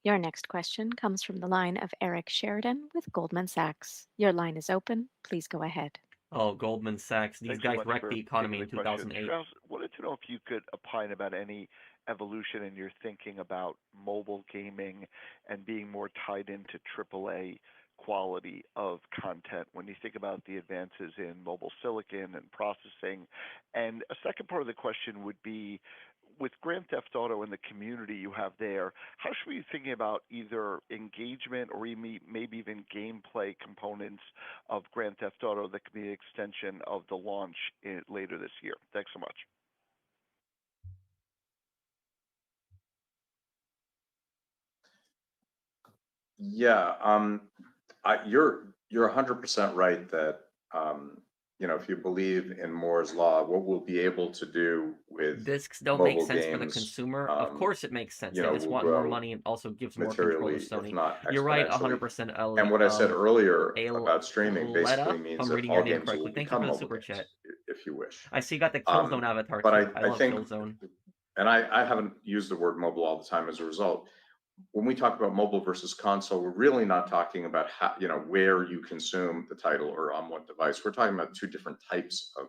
[SPEAKER 2] Your next question comes from the line of Eric Sheridan with Goldman Sachs. Your line is open. Please go ahead.
[SPEAKER 1] Oh, Goldman Sachs. These
[SPEAKER 17] Thanks so
[SPEAKER 1] guys
[SPEAKER 17] much
[SPEAKER 1] wrecked
[SPEAKER 17] for
[SPEAKER 1] the economy in
[SPEAKER 17] taking the question.
[SPEAKER 1] 2008.
[SPEAKER 17] Strauss, wanted to know if you could opine about any evolution in your thinking about mobile gaming and being more tied into AAA quality of content when you think about the advances in mobile silicon and processing. And a second part of the question would be, with Grand Theft Auto and the community you have there, how should we be thinking about either engagement or maybe even gameplay components of Grand Theft Auto that could be an extension of the launch later this year? Thanks so much.
[SPEAKER 4] Yeah, you're 100% right that if you believe in Moore's law, what we'll be able to do with
[SPEAKER 1] Discs don't make
[SPEAKER 4] mobile
[SPEAKER 1] sense for the
[SPEAKER 4] games,
[SPEAKER 1] consumer. Of course it makes sense. They just
[SPEAKER 4] will
[SPEAKER 1] want more
[SPEAKER 4] grow
[SPEAKER 1] money and also gives more control to
[SPEAKER 4] materially, if
[SPEAKER 1] Sony.
[SPEAKER 4] not
[SPEAKER 1] You're right,
[SPEAKER 4] exponentially.
[SPEAKER 1] 100%.
[SPEAKER 4] And what I said earlier
[SPEAKER 1] Ale-
[SPEAKER 4] about streaming basically
[SPEAKER 1] Letta,
[SPEAKER 4] means
[SPEAKER 1] I'm
[SPEAKER 4] that
[SPEAKER 1] reading
[SPEAKER 4] all
[SPEAKER 1] your name
[SPEAKER 4] games will
[SPEAKER 1] correctly. Thank you
[SPEAKER 4] become
[SPEAKER 1] for the
[SPEAKER 4] mobile
[SPEAKER 1] super
[SPEAKER 4] games,
[SPEAKER 1] chat.
[SPEAKER 4] if you wish.
[SPEAKER 1] I see you got the Killzone avatar
[SPEAKER 4] But
[SPEAKER 1] too. I
[SPEAKER 4] I
[SPEAKER 1] love
[SPEAKER 4] think,
[SPEAKER 1] Killzone.
[SPEAKER 4] and I haven't used the word mobile all the time as a result. When we talk about mobile versus console, we're really not talking about how, where you consume the title or on what device. We're talking about two different types of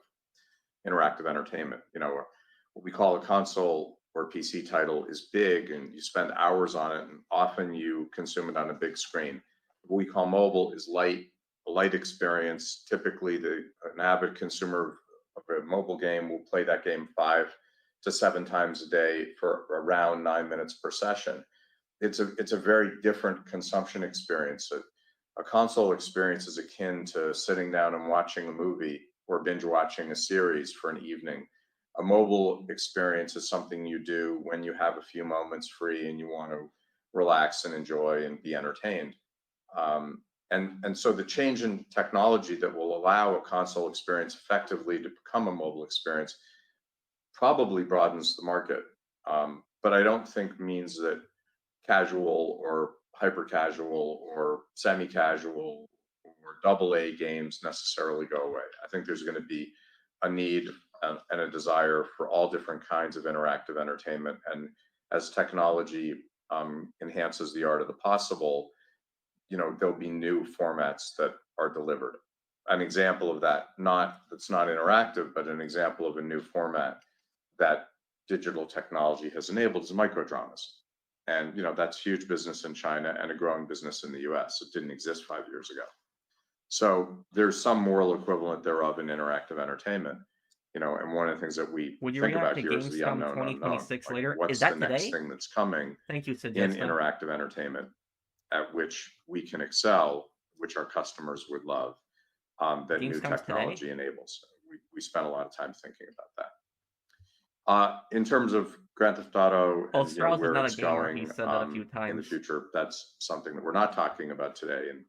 [SPEAKER 4] interactive entertainment. What we call a console or PC title is big and you spend hours on it, and often you consume it on a big screen. What we call mobile is light, a light experience. Typically, an avid consumer of a mobile game will play that game 5 to 7 times a day for around 9 minutes per session. It's a very different consumption experience. A console experience is akin to sitting down and watching a movie or binge watching a series for an evening. A mobile experience is something you do when you have a few moments free and you want to relax and enjoy and be entertained. And so the change in technology that will allow a console experience effectively to become a mobile experience probably broadens the market. But I don't think means that casual or hyper casual or semi casual or double A games necessarily go away. I think there's going to be a need and a desire for all different kinds of interactive entertainment. And as technology enhances the art of the possible, there'll be new formats that are delivered. An example of that, that's not interactive, but an example of a new format that digital technology has enabled is microdramas. And that's huge business in China and a growing business in the US. It didn't exist 5 years ago. So there's some moral equivalent thereof in interactive entertainment. And one of the things that we
[SPEAKER 1] Would you
[SPEAKER 4] think
[SPEAKER 1] react
[SPEAKER 4] about
[SPEAKER 1] to
[SPEAKER 4] here is the
[SPEAKER 1] Gamescom
[SPEAKER 4] unknown unknown.
[SPEAKER 1] 2026
[SPEAKER 4] Like,
[SPEAKER 1] later? Is
[SPEAKER 4] what's
[SPEAKER 1] that
[SPEAKER 4] the next
[SPEAKER 1] today?
[SPEAKER 4] thing that's coming
[SPEAKER 1] Thank you,
[SPEAKER 4] in
[SPEAKER 1] Sugesta.
[SPEAKER 4] interactive entertainment at which we can excel, which our customers would love, that new
[SPEAKER 1] Gamescom's today?
[SPEAKER 4] technology enables. We spent a lot of time thinking about that. In terms of Grand Theft Auto
[SPEAKER 1] Oh,
[SPEAKER 4] and
[SPEAKER 1] Strauss is
[SPEAKER 4] where
[SPEAKER 1] not a
[SPEAKER 4] it's
[SPEAKER 1] gamer.
[SPEAKER 4] going
[SPEAKER 1] He said that a few
[SPEAKER 4] in the
[SPEAKER 1] times.
[SPEAKER 4] future, that's something that we're not talking about today. And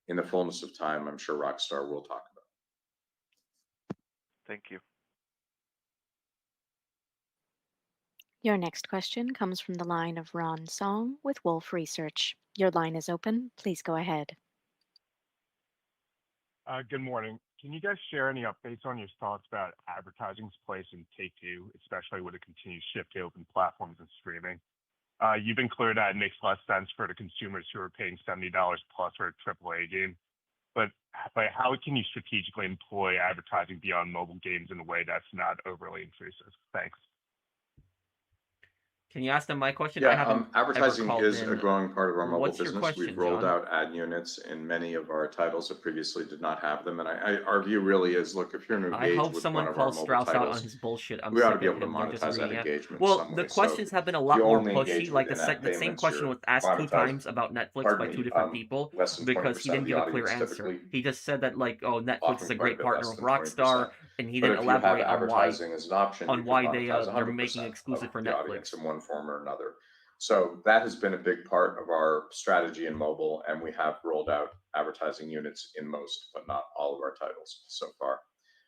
[SPEAKER 4] in the fullness of time, I'm sure Rockstar will talk about.
[SPEAKER 17] Thank you.
[SPEAKER 2] Your next question comes from the line of Ron Song with Wolfe Research. Your line is open. Please go ahead.
[SPEAKER 18] Good morning. Can you guys share any updates on your thoughts about advertising's place in Take-Two, especially with a continued shift to open platforms and streaming? You've been clear that it makes less sense for the consumers who are paying $70 plus for a AAA game, but how can you strategically employ advertising beyond mobile games in a way that's not overly intrusive? Thanks.
[SPEAKER 1] Can you ask them my question? I
[SPEAKER 4] Yeah,
[SPEAKER 1] haven't ever
[SPEAKER 4] advertising
[SPEAKER 1] called
[SPEAKER 4] is a
[SPEAKER 1] in.
[SPEAKER 4] growing part of our mobile
[SPEAKER 1] What's your
[SPEAKER 4] business.
[SPEAKER 1] question,
[SPEAKER 4] We've rolled
[SPEAKER 1] John?
[SPEAKER 4] out ad units in many of our titles that previously did not have them. And our view really is, look, if you're
[SPEAKER 1] I
[SPEAKER 4] engaged
[SPEAKER 1] hope
[SPEAKER 4] with
[SPEAKER 1] someone
[SPEAKER 4] one of our
[SPEAKER 1] calls
[SPEAKER 4] mobile
[SPEAKER 1] Strauss out on
[SPEAKER 4] titles,
[SPEAKER 1] his bullshit. I'm
[SPEAKER 4] we ought to
[SPEAKER 1] sick
[SPEAKER 4] be
[SPEAKER 1] of
[SPEAKER 4] able to
[SPEAKER 1] him. You're just
[SPEAKER 4] monetize that
[SPEAKER 1] reading it.
[SPEAKER 4] engagement in
[SPEAKER 1] Well,
[SPEAKER 4] some
[SPEAKER 1] the
[SPEAKER 4] way. So
[SPEAKER 1] questions have been a
[SPEAKER 4] if
[SPEAKER 1] lot
[SPEAKER 4] you
[SPEAKER 1] more
[SPEAKER 4] only engage
[SPEAKER 1] pushy. Like
[SPEAKER 4] with
[SPEAKER 1] the
[SPEAKER 4] in-app
[SPEAKER 1] same
[SPEAKER 4] payments,
[SPEAKER 1] question
[SPEAKER 4] you're
[SPEAKER 1] was asked 2
[SPEAKER 4] monetized,
[SPEAKER 1] times about Netflix by 2 different people
[SPEAKER 4] less than
[SPEAKER 1] because he
[SPEAKER 4] 20% of
[SPEAKER 1] didn't
[SPEAKER 4] the
[SPEAKER 1] give a clear
[SPEAKER 4] audience
[SPEAKER 1] answer.
[SPEAKER 4] typically,
[SPEAKER 1] He just said that oh, Netflix is
[SPEAKER 4] often
[SPEAKER 1] a
[SPEAKER 4] quite a
[SPEAKER 1] great
[SPEAKER 4] bit
[SPEAKER 1] partner
[SPEAKER 4] less
[SPEAKER 1] with
[SPEAKER 4] than 20%.
[SPEAKER 1] Rockstar, and he
[SPEAKER 4] But
[SPEAKER 1] didn't
[SPEAKER 4] if you have
[SPEAKER 1] elaborate on why
[SPEAKER 4] advertising as an option, you can
[SPEAKER 1] they're
[SPEAKER 4] monetize
[SPEAKER 1] making
[SPEAKER 4] 100%
[SPEAKER 1] exclusive
[SPEAKER 4] of
[SPEAKER 1] for
[SPEAKER 4] the audience
[SPEAKER 1] Netflix.
[SPEAKER 4] in one form or another. So that has been a big part of our strategy in mobile, and we have rolled out advertising units in most, but not all of our titles so far.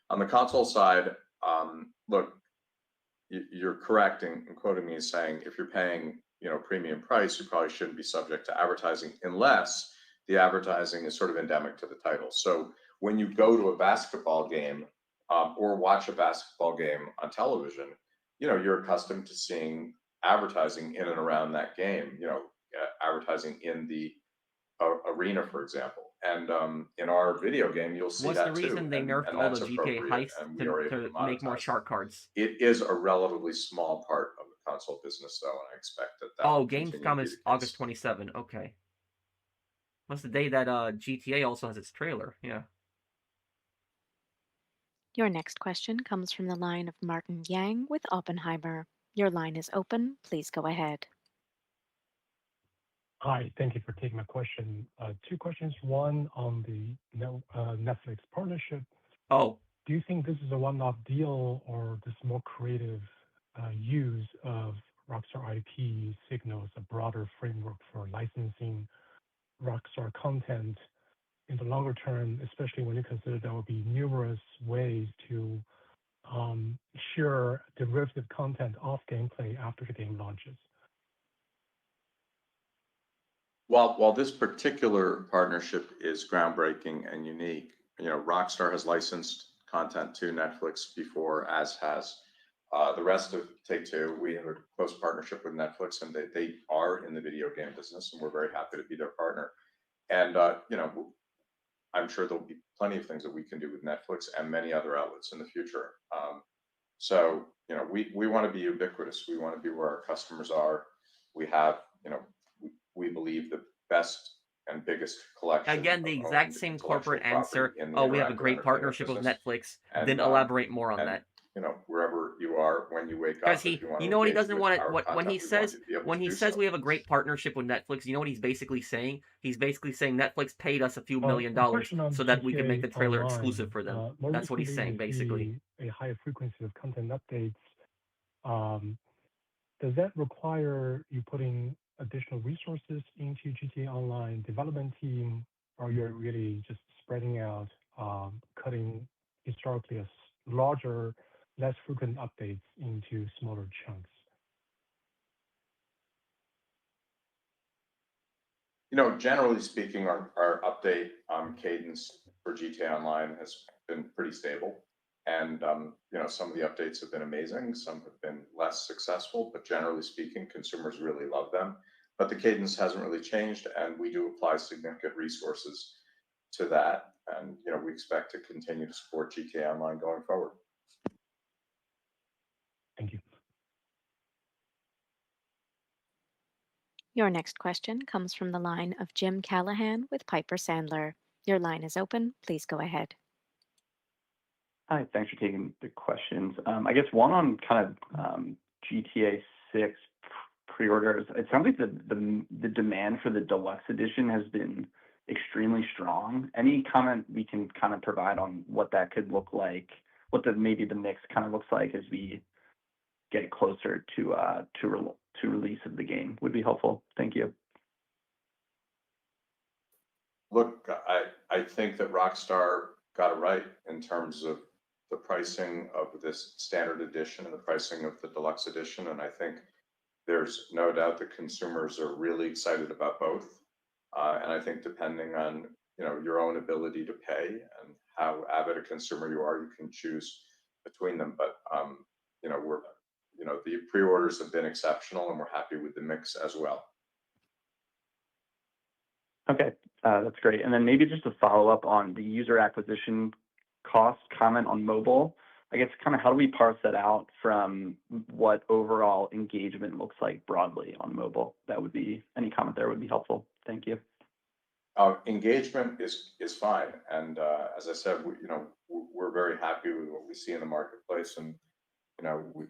[SPEAKER 4] On the console side, look, you're correct in quoting me as saying if you're paying premium price, you probably shouldn't be subject to advertising unless the advertising is sort of endemic to the title. So when you go to a basketball game or watch a basketball game on television, you're accustomed to seeing advertising in and around that game. Advertising in the arena, for example. And in our video game, you'll see
[SPEAKER 1] What's
[SPEAKER 4] that
[SPEAKER 1] the
[SPEAKER 4] too,
[SPEAKER 1] reason they
[SPEAKER 4] and
[SPEAKER 1] nerfed all
[SPEAKER 4] that's
[SPEAKER 1] the GTA
[SPEAKER 4] appropriate,
[SPEAKER 1] heists
[SPEAKER 4] and we are able
[SPEAKER 1] to
[SPEAKER 4] to
[SPEAKER 1] make more
[SPEAKER 4] monetize that.
[SPEAKER 1] shark cards?
[SPEAKER 4] It is a relatively small part of the console business, though, and I expect that
[SPEAKER 1] Oh,
[SPEAKER 4] will continue to
[SPEAKER 1] Gamescom
[SPEAKER 4] be
[SPEAKER 1] is
[SPEAKER 4] the case.
[SPEAKER 1] August 27. Okay. That's the day that GTA also has its trailer. Yeah.
[SPEAKER 2] Your next question comes from the line of Martin Yang with Oppenheimer. Your line is open. Please go ahead.
[SPEAKER 19] Hi, thank you for taking my question. 2 questions. One on the Netflix partnership.
[SPEAKER 1] Oh,
[SPEAKER 19] Do you think this is a one-off deal or this more creative use of Rockstar IP signals a broader framework for licensing Rockstar content in the longer term, especially when you consider there will be numerous ways to share derivative content off gameplay after the game launches?
[SPEAKER 4] While this particular partnership is groundbreaking and unique, Rockstar has licensed content to Netflix before, as has the rest of Take-Two. We have a close partnership with Netflix, and they are in the video game business, and we're very happy to be their partner. And I'm sure there'll be plenty of things that we can do with Netflix and many other outlets in the future. So we want to be ubiquitous. We want to be where our customers are. We have, we believe the best and biggest collection.
[SPEAKER 1] again, the
[SPEAKER 4] of
[SPEAKER 1] exact
[SPEAKER 4] owned
[SPEAKER 1] same
[SPEAKER 4] intellectual
[SPEAKER 1] corporate
[SPEAKER 4] property
[SPEAKER 1] answer.
[SPEAKER 4] in the
[SPEAKER 1] Oh, we have a
[SPEAKER 4] interactive
[SPEAKER 1] great
[SPEAKER 4] entertainment
[SPEAKER 1] partnership with
[SPEAKER 4] business.
[SPEAKER 1] Netflix.
[SPEAKER 4] And
[SPEAKER 1] Didn't elaborate more on
[SPEAKER 4] and
[SPEAKER 1] that.
[SPEAKER 4] wherever you are when you wake
[SPEAKER 1] Because
[SPEAKER 4] up, if you want
[SPEAKER 1] you
[SPEAKER 4] to
[SPEAKER 1] know what he
[SPEAKER 4] engage
[SPEAKER 1] doesn't
[SPEAKER 4] with
[SPEAKER 1] want
[SPEAKER 4] our
[SPEAKER 1] it. When he
[SPEAKER 4] content, we want
[SPEAKER 1] says
[SPEAKER 4] you to be able
[SPEAKER 1] when
[SPEAKER 4] to
[SPEAKER 1] he
[SPEAKER 4] do
[SPEAKER 1] says
[SPEAKER 4] so.
[SPEAKER 1] we have a great partnership with Netflix, you know what he's basically saying? He's basically saying Netflix paid us a few $1 million
[SPEAKER 19] A question on
[SPEAKER 1] so that we could make the
[SPEAKER 19] GTA
[SPEAKER 1] trailer exclusive
[SPEAKER 19] Online.
[SPEAKER 1] for them.
[SPEAKER 19] More
[SPEAKER 1] That's what he's
[SPEAKER 19] recently,
[SPEAKER 1] saying,
[SPEAKER 19] we
[SPEAKER 1] basically.
[SPEAKER 19] see a higher frequency of content updates. Um, Does that require you putting additional resources into GTA Online development team or you're really just spreading out, cutting historically larger, less frequent updates into smaller chunks?
[SPEAKER 4] Generally speaking, our update cadence for GTA Online has been pretty stable. And, some of the updates have been amazing. Some have been less successful, but generally speaking, consumers really love them. But the cadence hasn't really changed, and we do apply significant resources to that. And, we expect to continue to support GTA Online going forward.
[SPEAKER 19] Thank you.
[SPEAKER 2] Your next question comes from the line of Jim Callahan with Piper Sandler. Your line is open. Please go ahead.
[SPEAKER 20] Hi, thanks for taking the questions. I guess one on kind of GTA 6 pre-orders. It sounds like the demand for the deluxe edition has been extremely strong. Any comment we can kind of provide on what that could look like, what maybe the mix kind of looks like as we get closer to release of the game would be helpful. Thank you.
[SPEAKER 4] Look, I think that Rockstar got it right in terms of the pricing of this standard edition and the pricing of the deluxe edition. And I think there's no doubt that consumers are really excited about both. And I think depending on, your own ability to pay and how avid a consumer you are, you can choose between them. But, the pre-orders have been exceptional, and we're happy with the mix as well.
[SPEAKER 20] Okay, that's great. And then maybe just a follow-up on the user acquisition cost comment on mobile. I guess kind of how do we parse that out from what overall engagement looks like broadly on mobile? Any comment there would be helpful. Thank you.
[SPEAKER 4] Engagement is fine. And as I said, we're very happy with what we see in the marketplace. And,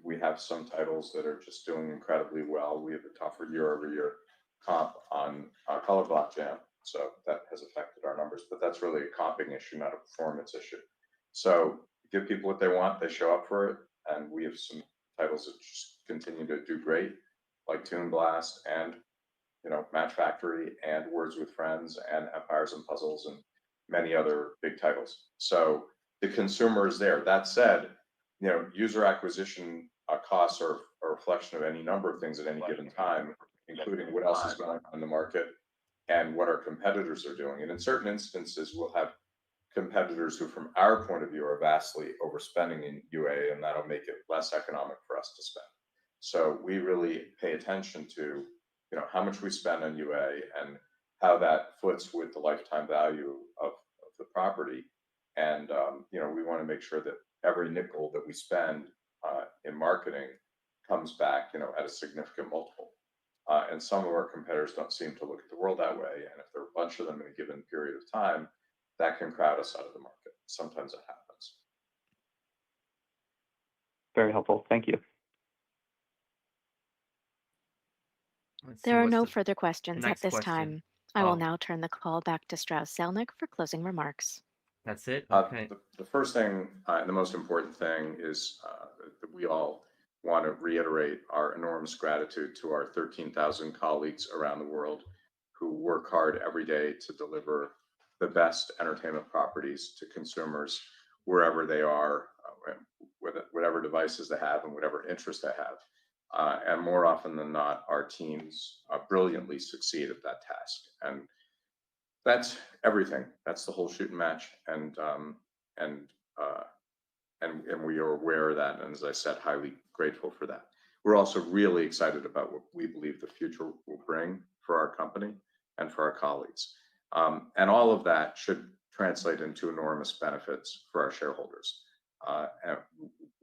[SPEAKER 4] we have some titles that are just doing incredibly well. We have a tougher year-over-year comp on Color Block Jam. So that has affected our numbers. But that's really a comping issue, not a performance issue. So give people what they want, they show up for it. And we have some titles that just continue to do great, like Toon Blast and, Match Factory and Words with Friends and Empires and Puzzles and many other big titles. So the consumer is there. That said, user acquisition costs are a reflection of any number of things at any given time, including what else is going on in the market and what our competitors are doing. And in certain instances, we'll have competitors who, from our point of view, are vastly overspending in UA, and that'll make it less economic for us to spend. So we really pay attention to, how much we spend on UA and how that foots with the lifetime value of the property. And, we want to make sure that every nickel that we spend in marketing comes back, at a significant multiple. And some of our competitors don't seem to look at the world that way. And if there are a bunch of them in a given period of time, that can crowd us out of the market. Sometimes it happens.
[SPEAKER 20] Very helpful. Thank you.
[SPEAKER 2] There are no further questions at this time. I will now turn the call back to Strauss Zelnick for closing remarks.
[SPEAKER 1] That's it? Okay.
[SPEAKER 4] The first thing and the most important thing is that we all want to reiterate our enormous gratitude to our 13,000 colleagues around the world who work hard every day to deliver the best entertainment properties to consumers wherever they are, whatever devices they have and whatever interests they have. And more often than not, our teams brilliantly succeed at that task. And that's everything. That's the whole shooting match. And we are aware of that. And as I said, highly grateful for that. We're also really excited about what we believe the future will bring for our company and for our colleagues. And all of that should translate into enormous benefits for our shareholders. And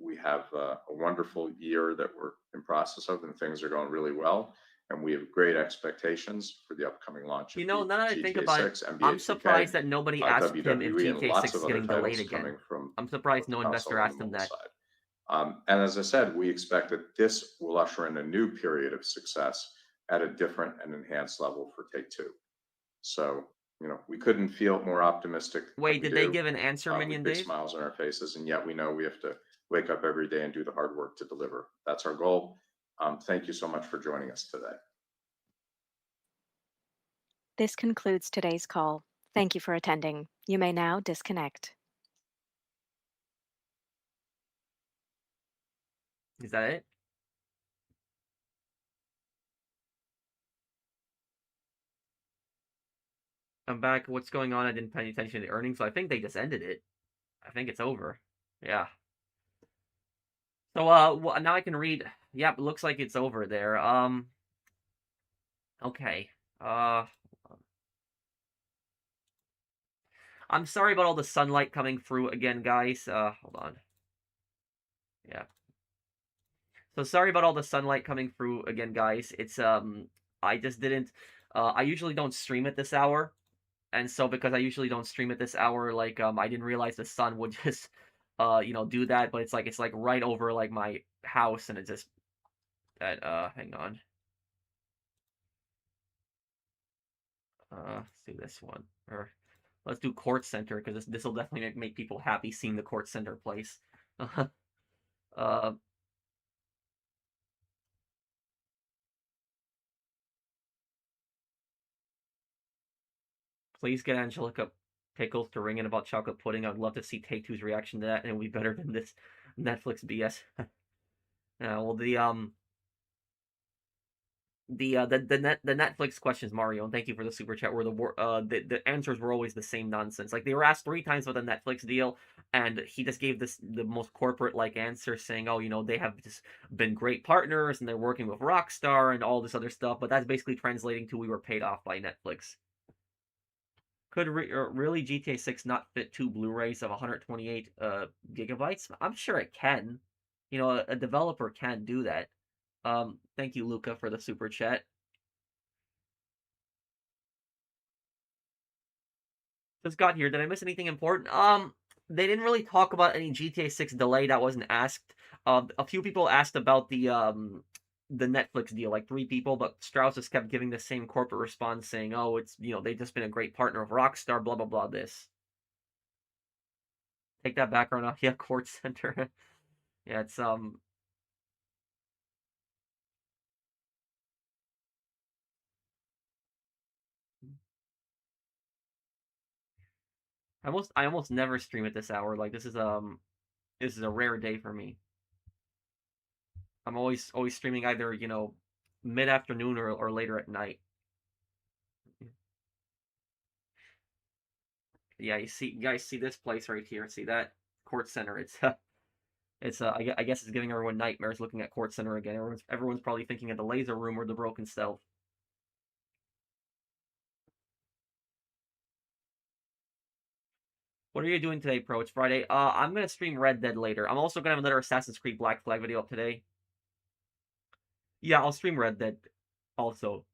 [SPEAKER 4] we have a wonderful year that we're in process of, and things are going really well. And we have great expectations for the upcoming launch of
[SPEAKER 1] Now that I think
[SPEAKER 4] GTA
[SPEAKER 1] about
[SPEAKER 4] 6,
[SPEAKER 1] it,
[SPEAKER 4] NBA
[SPEAKER 1] I'm
[SPEAKER 4] 2K,
[SPEAKER 1] surprised that nobody asked him if
[SPEAKER 4] WWE, and
[SPEAKER 1] GTA
[SPEAKER 4] lots
[SPEAKER 1] 6
[SPEAKER 4] of
[SPEAKER 1] is
[SPEAKER 4] other
[SPEAKER 1] getting
[SPEAKER 4] titles
[SPEAKER 1] delayed again.
[SPEAKER 4] coming from
[SPEAKER 1] I'm surprised no
[SPEAKER 4] both the
[SPEAKER 1] investor
[SPEAKER 4] console and
[SPEAKER 1] asked
[SPEAKER 4] the
[SPEAKER 1] him
[SPEAKER 4] mobile
[SPEAKER 1] that.
[SPEAKER 4] side. And as I said, we expect that this will usher in a new period of success at a different and enhanced level for Take-Two. So, we couldn't feel more optimistic.
[SPEAKER 1] Wait, did they give an answer,
[SPEAKER 4] with
[SPEAKER 1] Minion
[SPEAKER 4] big
[SPEAKER 1] Dave?
[SPEAKER 4] smiles on our faces, and yet we know we have to wake up every day and do the hard work to deliver. That's our goal. Thank you so much for joining us today.
[SPEAKER 2] This concludes today's call. Thank you for attending. You may now disconnect.
[SPEAKER 1] Is that it? I'm back. What's going on? I didn't pay attention to the earnings, so I think they just ended it. I think it's over. Yeah. So now I can read. Yep, it looks like it's over there. Okay. I'm sorry about all the sunlight coming through again, guys. Hold on. Yeah. So sorry about all the sunlight coming through again, guys. It's I just didn't. I usually don't stream at this hour, and so because I usually don't stream at this hour, like I didn't realize the sun would just do that. But it's like right over like my house, and it just that hang on. Let's do this one. Or let's do Court Center, because this will definitely make people happy seeing the Court Center place. uh, please get Angelica Pickles to ring in about chocolate pudding. I would love to see Take-Two's reaction to that, and it would be better than this Netflix BS. Well, the Netflix questions, Mario, and thank you for the super chat. Where the answers were always the same nonsense. Like they were asked 3 times about the Netflix deal, and he just gave the most corporate like answer, saying, "Oh, they have just been great partners, and they're working with Rockstar and all this other stuff." But that's basically translating to we were paid off by Netflix. Could really GTA 6 not fit 2 Blu-rays of 128 gigabytes? I'm sure it can. A developer can do that. Thank you, Luca, for the super chat. Just got here. Did I miss anything important? They didn't really talk about any GTA 6 delay that wasn't asked. A few people asked about the Netflix deal, like 3 people, but Strauss just kept giving the same corporate response saying, "Oh, it's they've just been a great partner of Rockstar, blah blah blah." This. Take that background off. Yeah, Court Center. Yeah, it's I almost never stream at this hour. Like this is a rare day for me. I'm always streaming either, mid-afternoon or later at night. Yeah, you guys see this place right here. See that? Court Center. I guess it's giving everyone nightmares looking at Court Center again. Everyone's probably thinking of the laser room or the broken stealth. What are you doing today, Pro? It's Friday. I'm gonna stream Red Dead later. I'm also gonna have another Assassin's Creed Black Flag video up today. Yeah, I'll stream Red Dead also.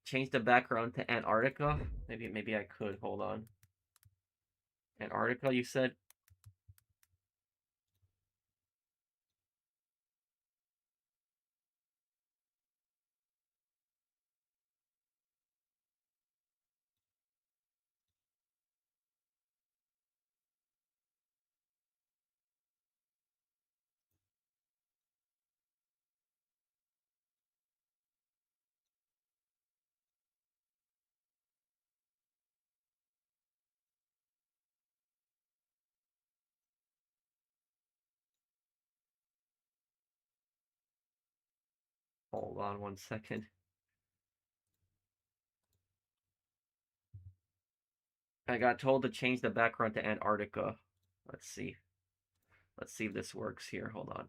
[SPEAKER 1] Change the background to Antarctica. Maybe I could. Hold on. Antarctica, you said? Hold on 1 second. I got told to change the background to Antarctica. Let's see. Let's see if this works here. Hold on.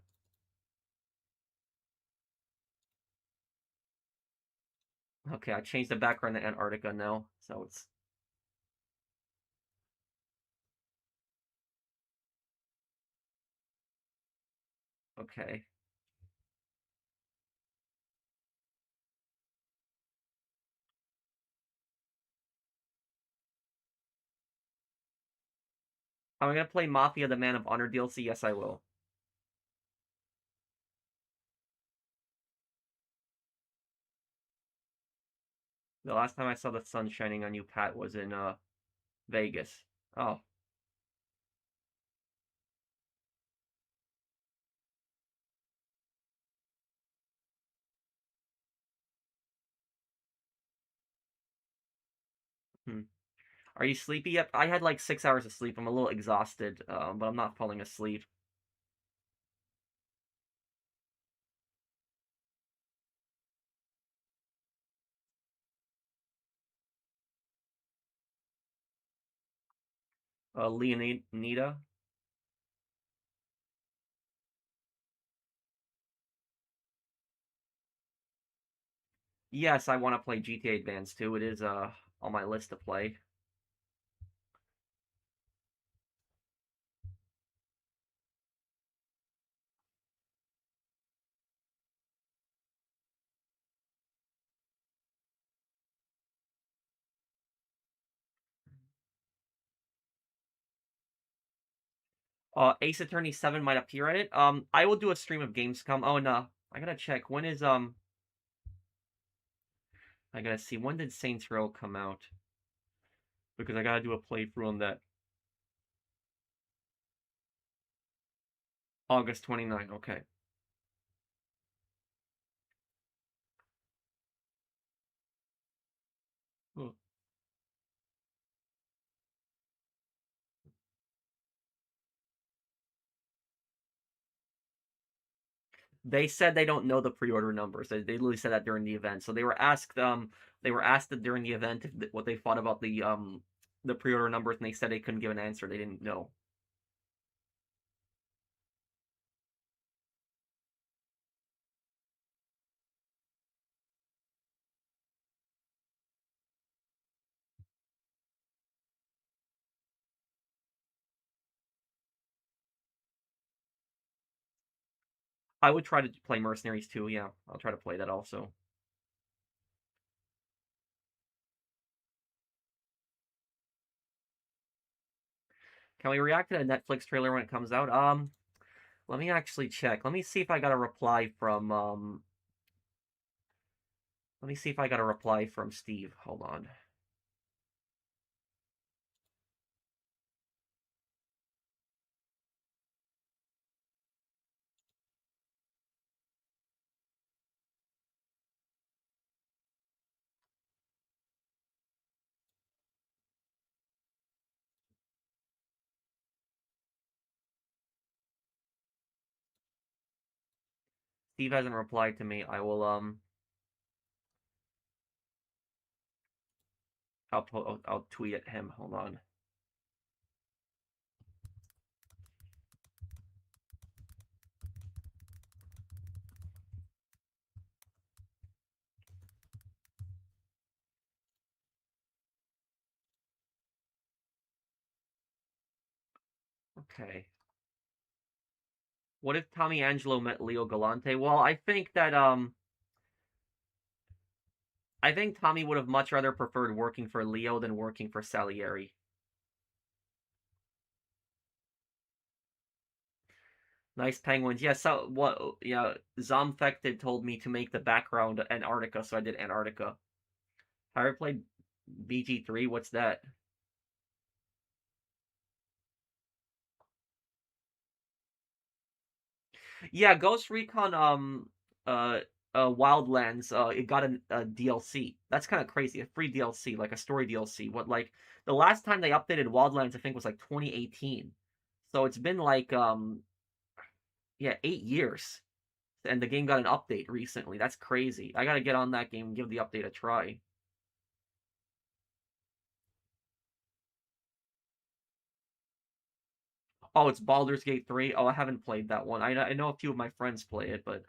[SPEAKER 1] Okay, I changed the background to Antarctica now, so it's... Okay. Am I gonna play Mafia: The Man of Honor DLC? Yes, I will. The last time I saw the sun shining on you, Pat, was in Vegas. Oh. Hmm. Are you sleepy yet? I had like 6 hours of sleep. I'm a little exhausted, but I'm not falling asleep. Leonida? Yes, I want to play GTA Advance 2. It is on my list to play. Ace Attorney 7 might appear in it. I will do a stream of Gamescom. Oh no, I gotta check. When is I gotta see, when did Saints Row come out? Because I gotta do a playthrough on that. August 29th, okay. Hmm. They said they don't know the pre-order numbers. They literally said that during the event. So they were asked during the event if, what they thought about the pre-order numbers, and they said they couldn't give an answer. They didn't know. I would try to play Mercenaries too. Yeah, I'll try to play that also. Can we react to the Netflix trailer when it comes out? Let me actually check. Let me see if I got a reply from Let me see if I got a reply from Steve. Hold on. Steve hasn't replied to me. I will I'll tweet at him. Hold on. Okay. What if Tommy Angelo met Leo Galante? Well, I think that I think Tommy would have much rather preferred working for Leo than working for Salieri. Nice penguins. Yeah, so what yeah, Zomfected told me to make the background Antarctica, so I did Antarctica. Have I ever played BG3? What's that? Yeah, Ghost Recon Wildlands it got a DLC. That's kind of crazy. A free DLC, like a story DLC. What like the last time they updated Wildlands I think was like 2018. So it's been like yeah, 8 years. And the game got an update recently. That's crazy. I got to get on that game and give the update a try. Oh, it's Baldur's Gate 3. Oh, I haven't played that one. I know a few of my friends play it, but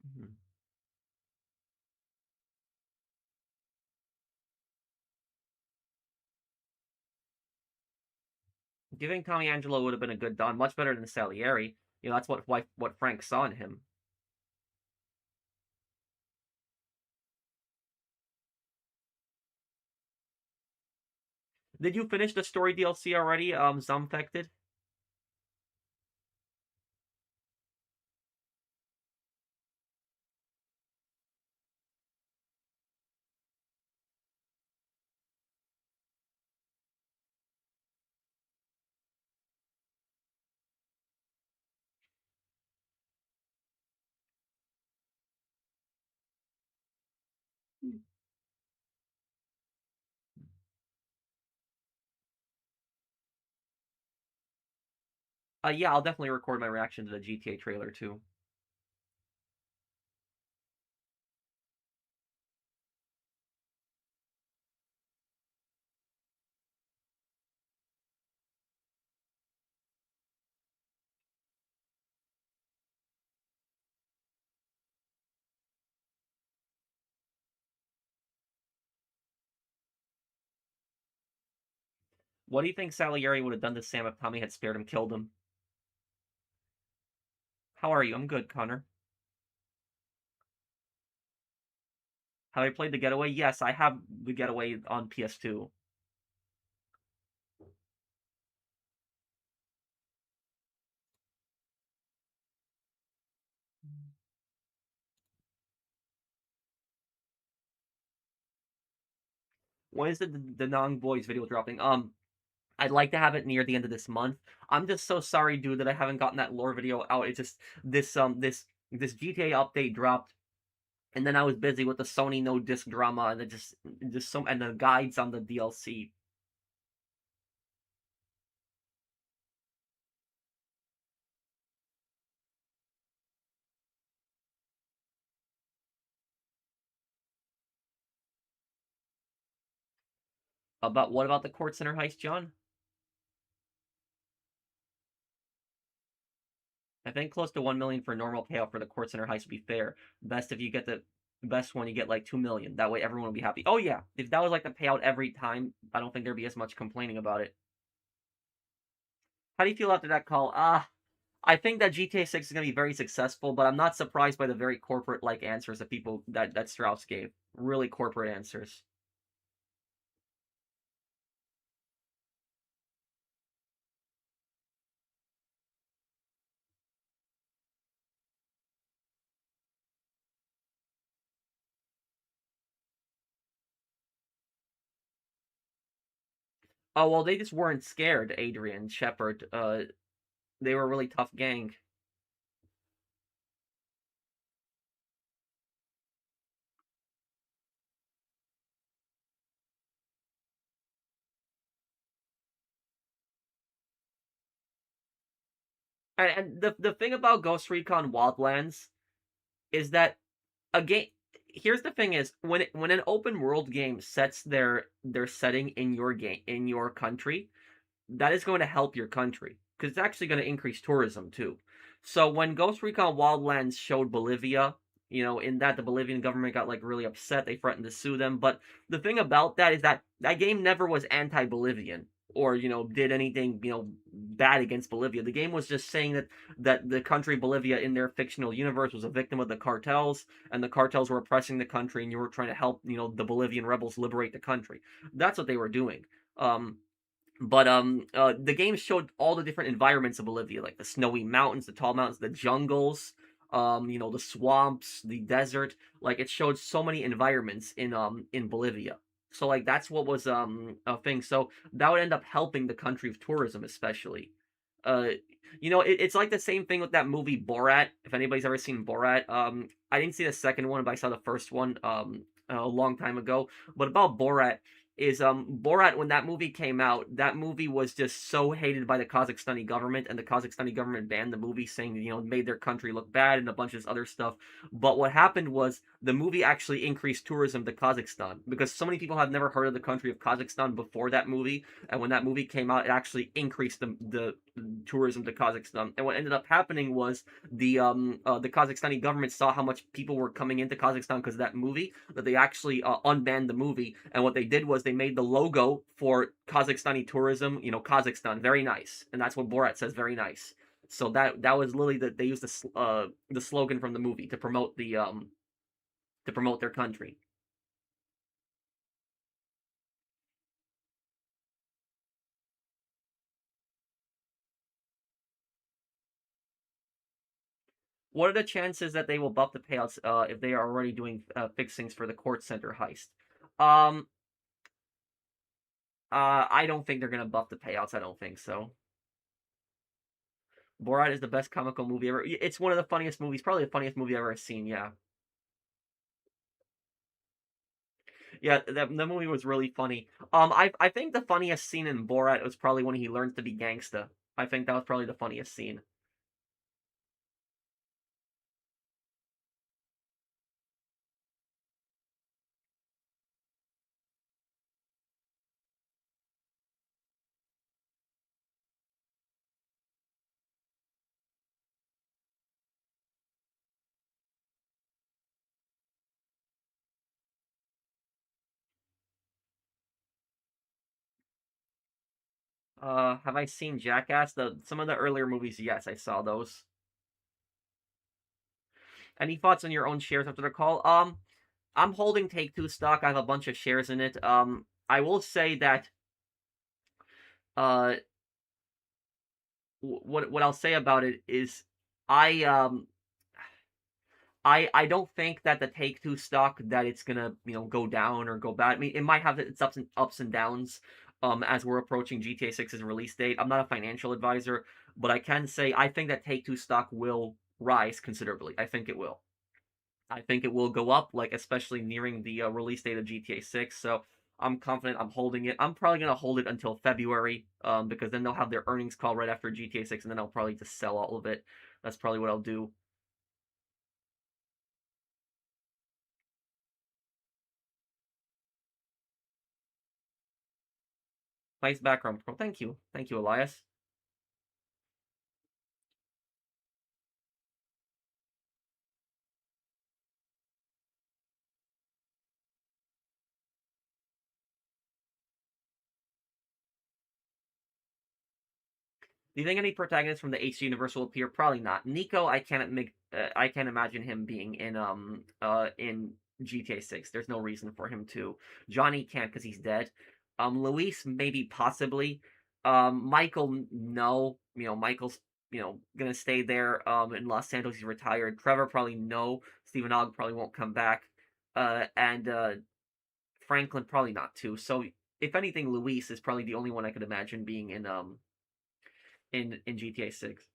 [SPEAKER 1] Mhm. Do you think Tommy Angelo would have been a good Don? Much better than Salieri. You know, that's what Frank saw in him. Did you finish the story DLC already, Zomfected? Yeah, I'll definitely record my reaction to the GTA trailer too. What do you think Salieri would have done to Sam if Tommy had spared him, killed him? How are you? I'm good, Connor. Have I played The Getaway? Yes, I have The Getaway on PS2. When is the Nong Boys video dropping? I'd like to have it near the end of this month. I'm just so sorry, dude, that I haven't gotten that lore video out. It's just this GTA update dropped, and then I was busy with the Sony no disc drama, and it just some and the guides on the DLC. About what about the Court Center heist, John? I think close to 1 million for a normal payout for the Court Center heist would be fair. Best if you get the best one, you get like 2 million. That way everyone will be happy. Oh yeah, if that was like the payout every time, I don't think there'd be as much complaining about it. How do you feel after that call? I think that GTA 6 is going to be very successful, but I'm not surprised by the very corporate-like answers that people that Strauss gave. Really corporate answers. Oh well, they just weren't scared, Adrian Shepard. They were a really tough gang. And the thing about Ghost Recon Wildlands is that a game. Here's the thing: is when an open world game sets their setting in your game in your country, that is going to help your country because it's actually going to increase tourism too. So when Ghost Recon Wildlands showed Bolivia, in that the Bolivian government got like really upset, they threatened to sue them. But the thing about that is that that game never was anti-Bolivian or did anything bad against Bolivia. The game was just saying that the country Bolivia in their fictional universe was a victim of the cartels, and the cartels were oppressing the country, and you were trying to help the Bolivian rebels liberate the country. That's what they were doing. But the game showed all the different environments of Bolivia, like the snowy mountains, the tall mountains, the jungles, the swamps, the desert. Like it showed so many environments in Bolivia. So like that's what was a thing. So that would end up helping the country of tourism, especially. Uh, it's like the same thing with that movie Borat. If anybody's ever seen Borat, I didn't see the second one, but I saw the first one a long time ago. But about Borat is Borat, when that movie came out, that movie was just so hated by the Kazakhstani government, and the Kazakhstani government banned the movie, saying made their country look bad and a bunch of other stuff. But what happened was the movie actually increased tourism to Kazakhstan because so many people had never heard of the country of Kazakhstan before that movie, and when that movie came out, it actually increased the tourism to Kazakhstan. And what ended up happening was the Kazakhstani government saw how much people were coming into Kazakhstan because of that movie, that they actually unbanned the movie. And what they did was they made the logo for Kazakhstani tourism, Kazakhstan, very nice, and that's what Borat says, very nice. So that was literally that they used the slogan from the movie to promote their country. What are the chances that they will buff the payouts if they are already doing fixings for the court center heist? Um, I don't think they're gonna buff the payouts. I don't think so. Borat is the best comical movie ever. It's one of the funniest movies, probably the funniest movie I've ever seen. Yeah. Yeah, that movie was really funny. I think the funniest scene in Borat was probably when he learns to be gangsta. I think that was probably the funniest scene. Have I seen Jackass? Some of the earlier movies, yes, I saw those. Any thoughts on your own shares after the call? I'm holding Take Two stock. I have a bunch of shares in it. I will say that uh, what I'll say about it is, I I don't think that the Take Two stock that it's gonna go down or go bad. I mean, it might have its ups and downs. As we're approaching GTA 6's release date. I'm not a financial advisor, but I can say I think that Take Two stock will rise considerably. I think it will. I think it will go up, like especially nearing the release date of GTA 6. So I'm confident I'm holding it. I'm probably gonna hold it until February, because then they'll have their earnings call right after GTA 6, and then I'll probably just sell all of it. That's probably what I'll do. Nice background, pro. Thank you, Elias. Do you think any protagonist from the HD universe will appear? Probably not. Nico, I can't imagine him being in GTA 6. There's no reason for him to. Johnny can't because he's dead. Luis maybe possibly. Michael, no. Michael's gonna stay there. In Los Santos, he's retired. Trevor probably no. Stephen Ogg probably won't come back. And Franklin probably not too. So if anything, Luis is probably the only one I could imagine being in GTA 6.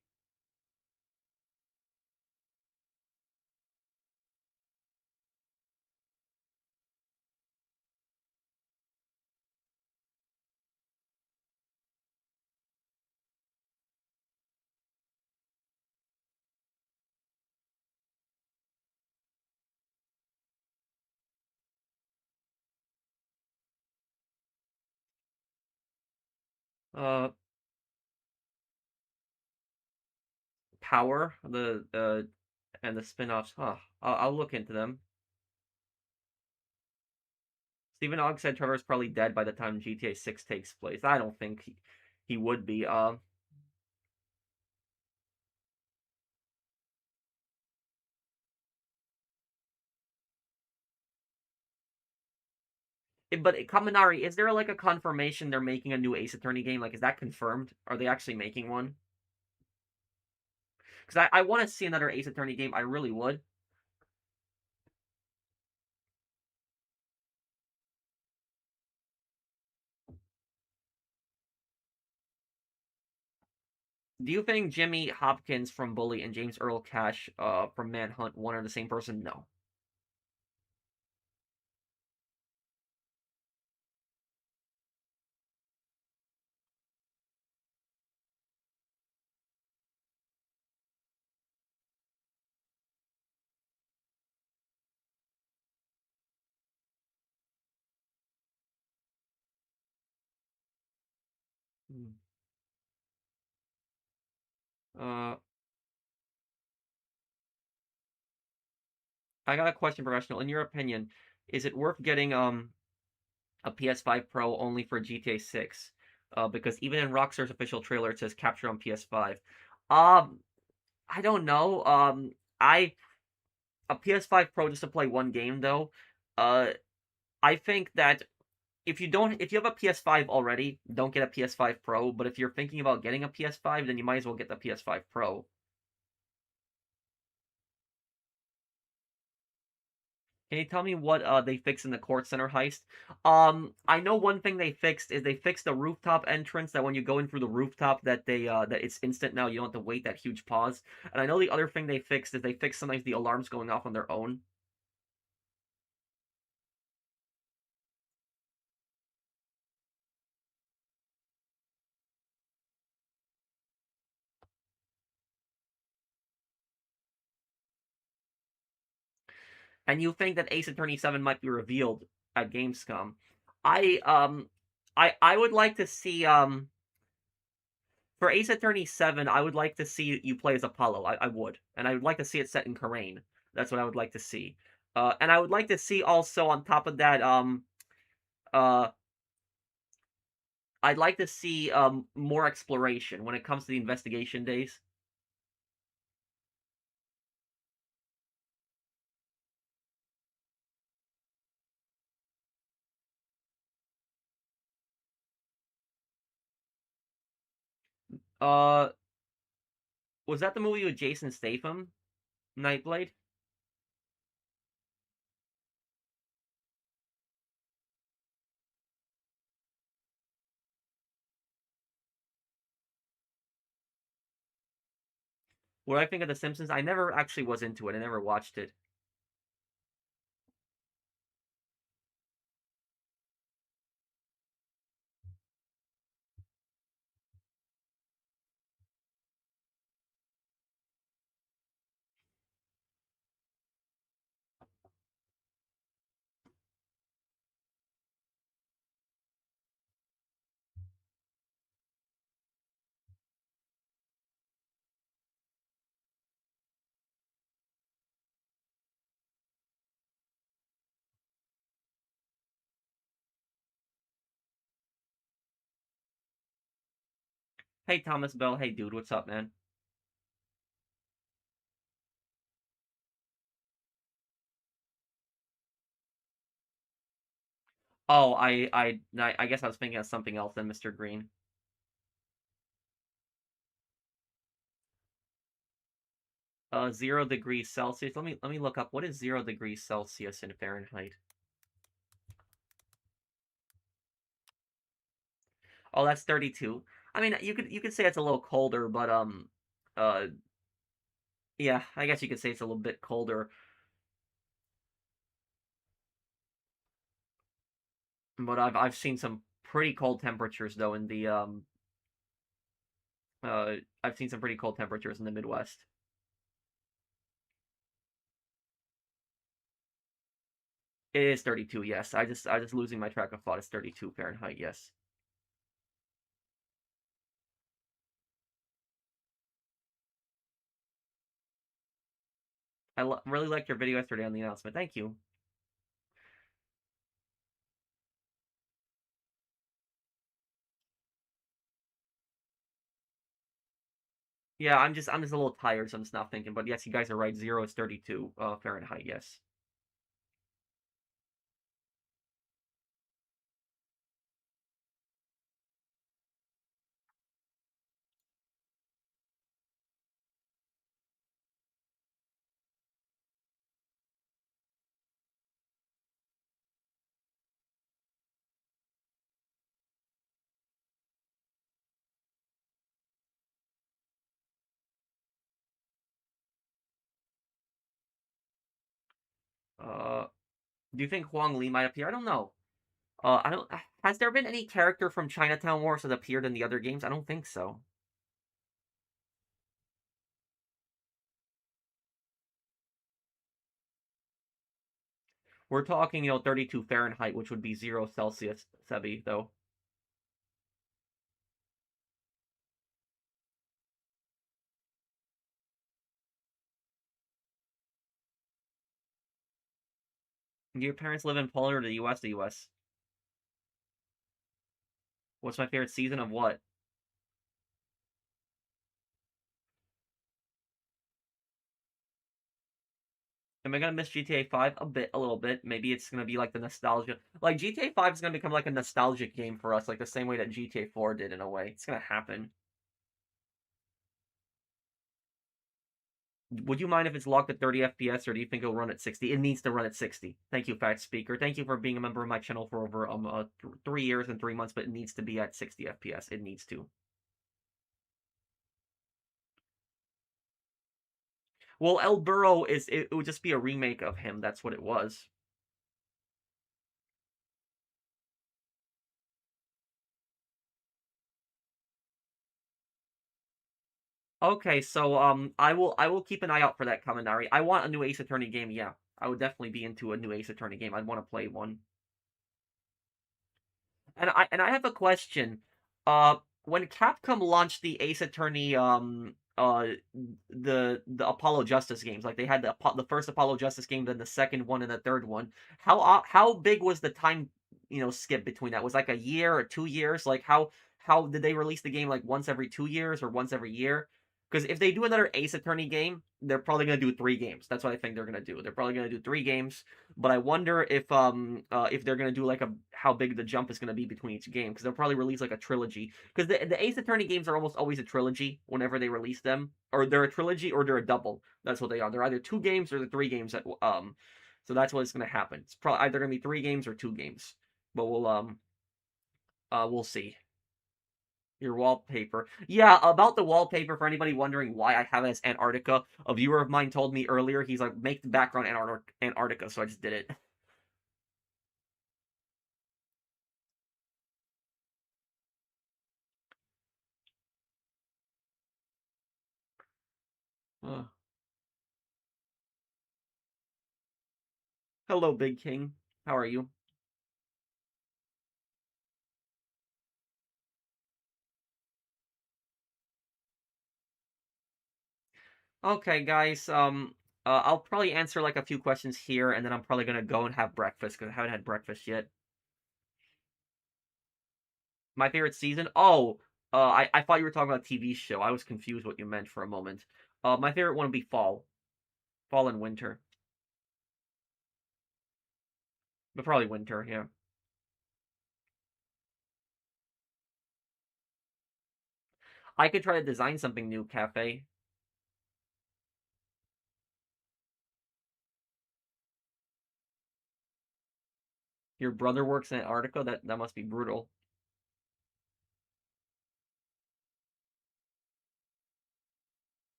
[SPEAKER 1] Uh, Power, and the spin-offs. Huh. I'll look into them. Stephen Ogg said Trevor's probably dead by the time GTA 6 takes place. I don't think he would be. But Kaminari, is there like a confirmation they're making a new Ace Attorney game? Like, is that confirmed? Are they actually making one? Because I want to see another Ace Attorney game. I really would. Do you think Jimmy Hopkins from Bully and James Earl Cash from Manhunt one are the same person? No. Hmm. Uh, I got a question, professional. In your opinion, is it worth getting a PS5 Pro only for GTA 6? Because even in Rockstar's official trailer, it says capture on PS5. Um, I don't know. I a PS5 Pro just to play one game though. Uh, I think that if you have a PS5 already, don't get a PS5 Pro. But if you're thinking about getting a PS5, then you might as well get the PS5 Pro. Can you tell me what they fixed in the Court Center heist? I know one thing they fixed is they fixed the rooftop entrance, that when you go in through the rooftop that that it's instant now, you don't have to wait that huge pause. And I know the other thing they fixed is they fixed sometimes the alarms going off on their own. and you think that Ace Attorney 7 might be revealed at Gamescom, I would like to see for Ace Attorney 7, I would like to see you play as Apollo. I would. And I would like to see it set in Khura'in. That's what I would like to see. And I would like to see also on top of that, uh I'd like to see more exploration when it comes to the investigation days. Uh was that the movie with Jason Statham? Nightblade? What I think of The Simpsons? I never actually was into it. I never watched it. Hey Thomas Bell, hey dude, what's up, man? Oh, I guess I was thinking of something else than Mr. Green. 0 degrees Celsius. Let me look up what is 0 degrees Celsius in Fahrenheit. Oh, that's 32. I mean, you could say it's a little colder, but uh, yeah, I guess you could say it's a little bit colder. But I've seen some pretty cold temperatures though in the I've seen some pretty cold temperatures in the Midwest. It is 32, yes. I just losing my track of thought. It's 32 Fahrenheit, yes. Really liked your video yesterday on the announcement. Thank you. Yeah, I'm just a little tired, so I'm just not thinking. But yes, you guys are right. 0 is 32 Fahrenheit. Yes. Uh, do you think Huang Li might appear? I don't know. I don't. Has there been any character from Chinatown Wars that appeared in the other games? I don't think so. We're talking, 32 Fahrenheit, which would be 0 Celsius, Sebi, though. Do your parents live in Poland or the US? The US. What's my favorite season of what? Am I gonna miss GTA 5? A little bit. Maybe it's gonna be like the nostalgia. Like, GTA 5 is gonna become like a nostalgic game for us, like the same way that GTA 4 did in a way. It's gonna happen. Would you mind if it's locked at 30 FPS, or do you think it'll run at 60? It needs to run at 60. Thank you, Fat Speaker. Thank you for being a member of my channel for over 3 years and 3 months, but it needs to be at 60 FPS. It needs to. Well, El Burro it would just be a remake of him. That's what it was. Okay, so I will keep an eye out for that, Kaminari. I want a new Ace Attorney game, yeah. I would definitely be into a new Ace Attorney game. I'd want to play one. And I have a question. When Capcom launched the Ace Attorney the Apollo Justice games, like they had the first Apollo Justice game, then the second one and the third one. How big was the time, skip between that? Was like a year or 2 years? Like how did they release the game, like once every 2 years or once every year? Because if they do another Ace Attorney game, they're probably gonna do 3 games. That's what I think they're gonna do. They're probably gonna do 3 games. But I wonder if they're gonna do like how big the jump is gonna be between each game, because they'll probably release like a trilogy. Because the Ace Attorney games are almost always a trilogy whenever they release them, or they're a trilogy or they're a double. That's what they are. They're either 2 games or they're 3 games. So that's what's gonna happen. It's probably either gonna be 3 games or 2 games. But we'll see. Your wallpaper. Yeah, about the wallpaper, for anybody wondering why I have it as Antarctica, a viewer of mine told me earlier, he's like, make the background Antarctica, so I just did it. Ugh. Hello, Big King. How are you? Okay, guys, I'll probably answer like a few questions here, and then I'm probably gonna go and have breakfast, because I haven't had breakfast yet. My favorite season? Oh, I thought you were talking about a TV show. I was confused what you meant for a moment. My favorite one would be fall. Fall and winter. But probably winter, yeah. I could try to design something new, Cafe. Your brother works in Antarctica? That must be brutal.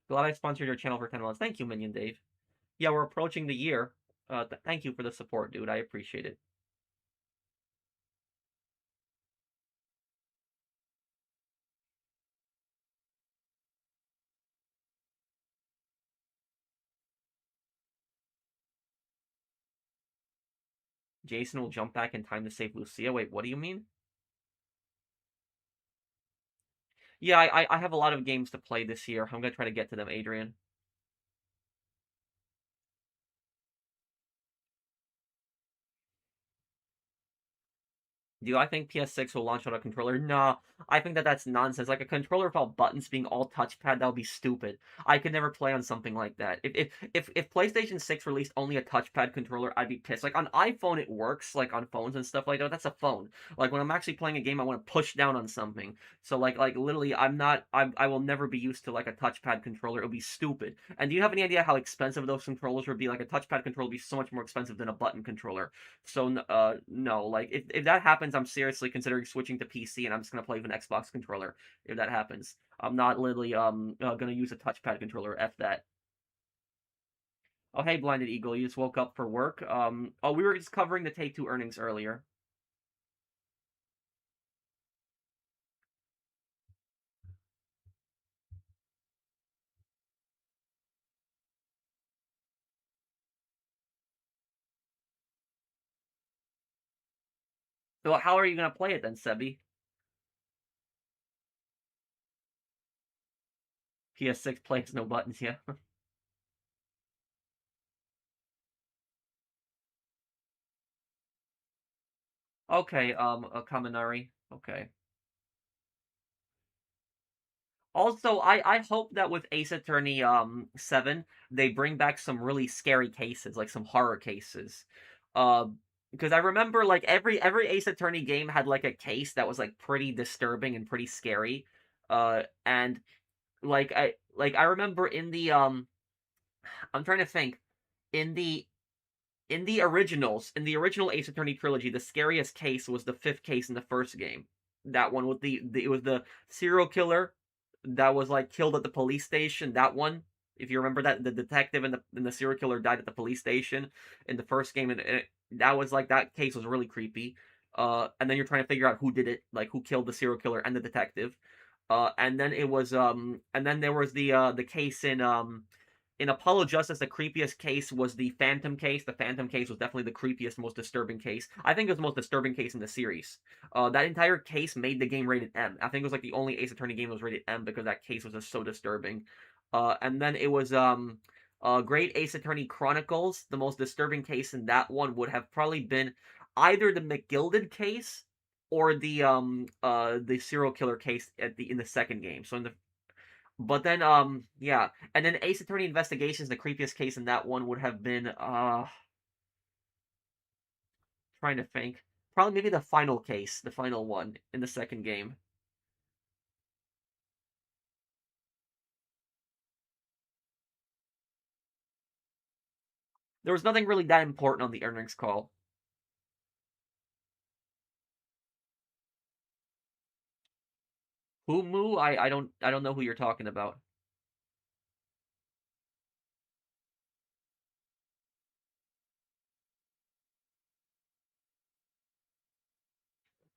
[SPEAKER 1] Glad I sponsored your channel for 10 months. Thank you, Minion Dave. Yeah, we're approaching the year. Thank you for the support, dude. I appreciate it. Jason will jump back in time to save Lucia. Wait, what do you mean? Yeah, I have a lot of games to play this year. I'm gonna try to get to them, Adrian. Do I think PS6 will launch on a controller? Nah, I think that's nonsense. Like a controller without buttons being all touchpad, that would be stupid. I could never play on something like that. If PlayStation 6 released only a touchpad controller, I'd be pissed. Like on iPhone, it works. Like on phones and stuff like that. That's a phone. Like when I'm actually playing a game, I want to push down on something. So like literally, I will never be used to like a touchpad controller. It would be stupid. And do you have any idea how expensive those controllers would be? Like a touchpad controller would be so much more expensive than a button controller. So no, like if that happens, I'm seriously considering switching to PC, and I'm just gonna play with an Xbox controller if that happens. I'm not literally gonna use a touchpad controller. F that. Oh hey, Blinded Eagle, you just woke up for work. Oh, we were just covering the Take Two earnings earlier. So how are you gonna play it then, Sebi? PS6 plays no buttons, yeah. Okay, a Kaminari. Okay. Also, I hope that with Ace Attorney 7, they bring back some really scary cases, like some horror cases. Because I remember like every Ace Attorney game had like a case that was like pretty disturbing and pretty scary. And I remember in the I'm trying to think in the original Ace Attorney trilogy, the scariest case was the 5th case in the first game. That one with it was the serial killer that was like killed at the police station. That one, if you remember that, the detective and the serial killer died at the police station in the first game, and that was like that case was really creepy. And then you're trying to figure out who did it, like who killed the serial killer and the detective. And then it was and then there was the case in Apollo Justice. The creepiest case was the Phantom case. The Phantom case was definitely the creepiest, most disturbing case. I think it was the most disturbing case in the series. That entire case made the game rated M. I think it was like the only Ace Attorney game that was rated M because that case was just so disturbing. And then it was Great Ace Attorney Chronicles. The most disturbing case in that one would have probably been either the McGilded case or the serial killer case in the second game. So in the but then yeah, and then Ace Attorney Investigations, the creepiest case in that one would have been trying to think. Probably maybe the final case, the final one in the second game. There was nothing really that important on the earnings call. Moo? I don't know who you're talking about.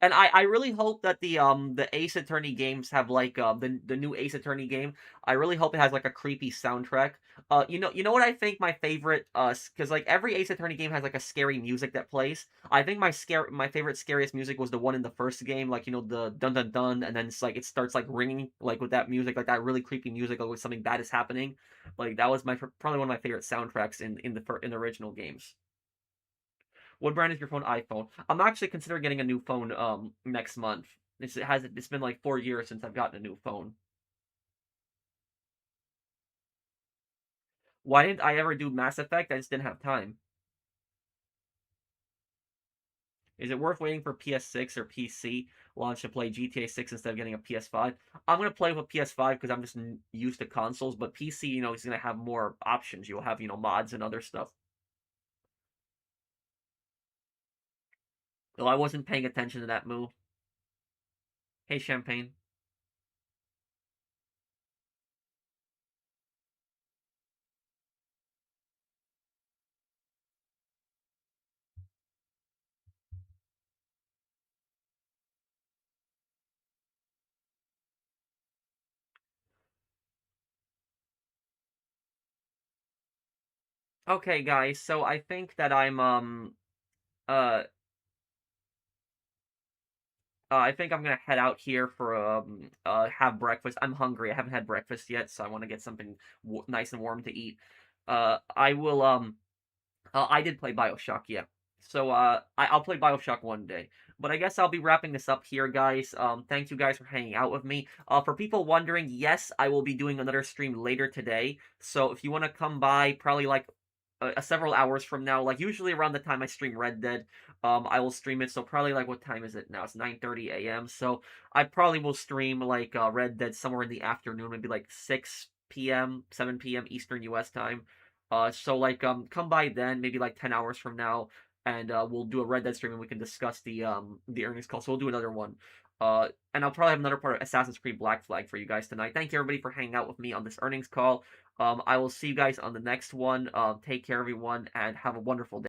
[SPEAKER 1] And I really hope that the Ace Attorney games have like the new Ace Attorney game. I really hope it has like a creepy soundtrack. You know what I think my favorite because like every Ace Attorney game has like a scary music that plays. I think my favorite scariest music was the one in the first game, like you know the dun dun dun, and then it's like it starts like ringing like with that music, like that really creepy music, like when something bad is happening. Like that was my probably one of my favorite soundtracks in the original games. What brand is your phone? iPhone. I'm actually considering getting a new phone next month. It's been like 4 years since I've gotten a new phone. Why didn't I ever do Mass Effect? I just didn't have time. Is it worth waiting for PS6 or PC launch to play GTA 6 instead of getting a PS5? I'm gonna play with a PS5 because I'm just used to consoles, but PC, you know, is gonna have more options. You'll have, you know, mods and other stuff. Though I wasn't paying attention to that move. Hey, Champagne. Okay, guys, so I think that uh I think I'm gonna head out here for have breakfast. I'm hungry. I haven't had breakfast yet, so I want to get something nice and warm to eat. I will I did play BioShock, yeah. So I'll play BioShock one day. But I guess I'll be wrapping this up here, guys. Thank you guys for hanging out with me. For people wondering, yes, I will be doing another stream later today. So if you want to come by, probably like several hours from now, like usually around the time I stream Red Dead, I will stream it. So probably like what time is it now? It's 9:30 a.m. So I probably will stream like Red Dead somewhere in the afternoon, maybe like 6 p.m., 7 p.m. Eastern US time. So like come by then, maybe like 10 hours from now, and we'll do a Red Dead stream and we can discuss the earnings call. So we'll do another one. And I'll probably have another part of Assassin's Creed Black Flag for you guys tonight. Thank you everybody for hanging out with me on this earnings call. I will see you guys on the next one. Take care everyone and have a wonderful day.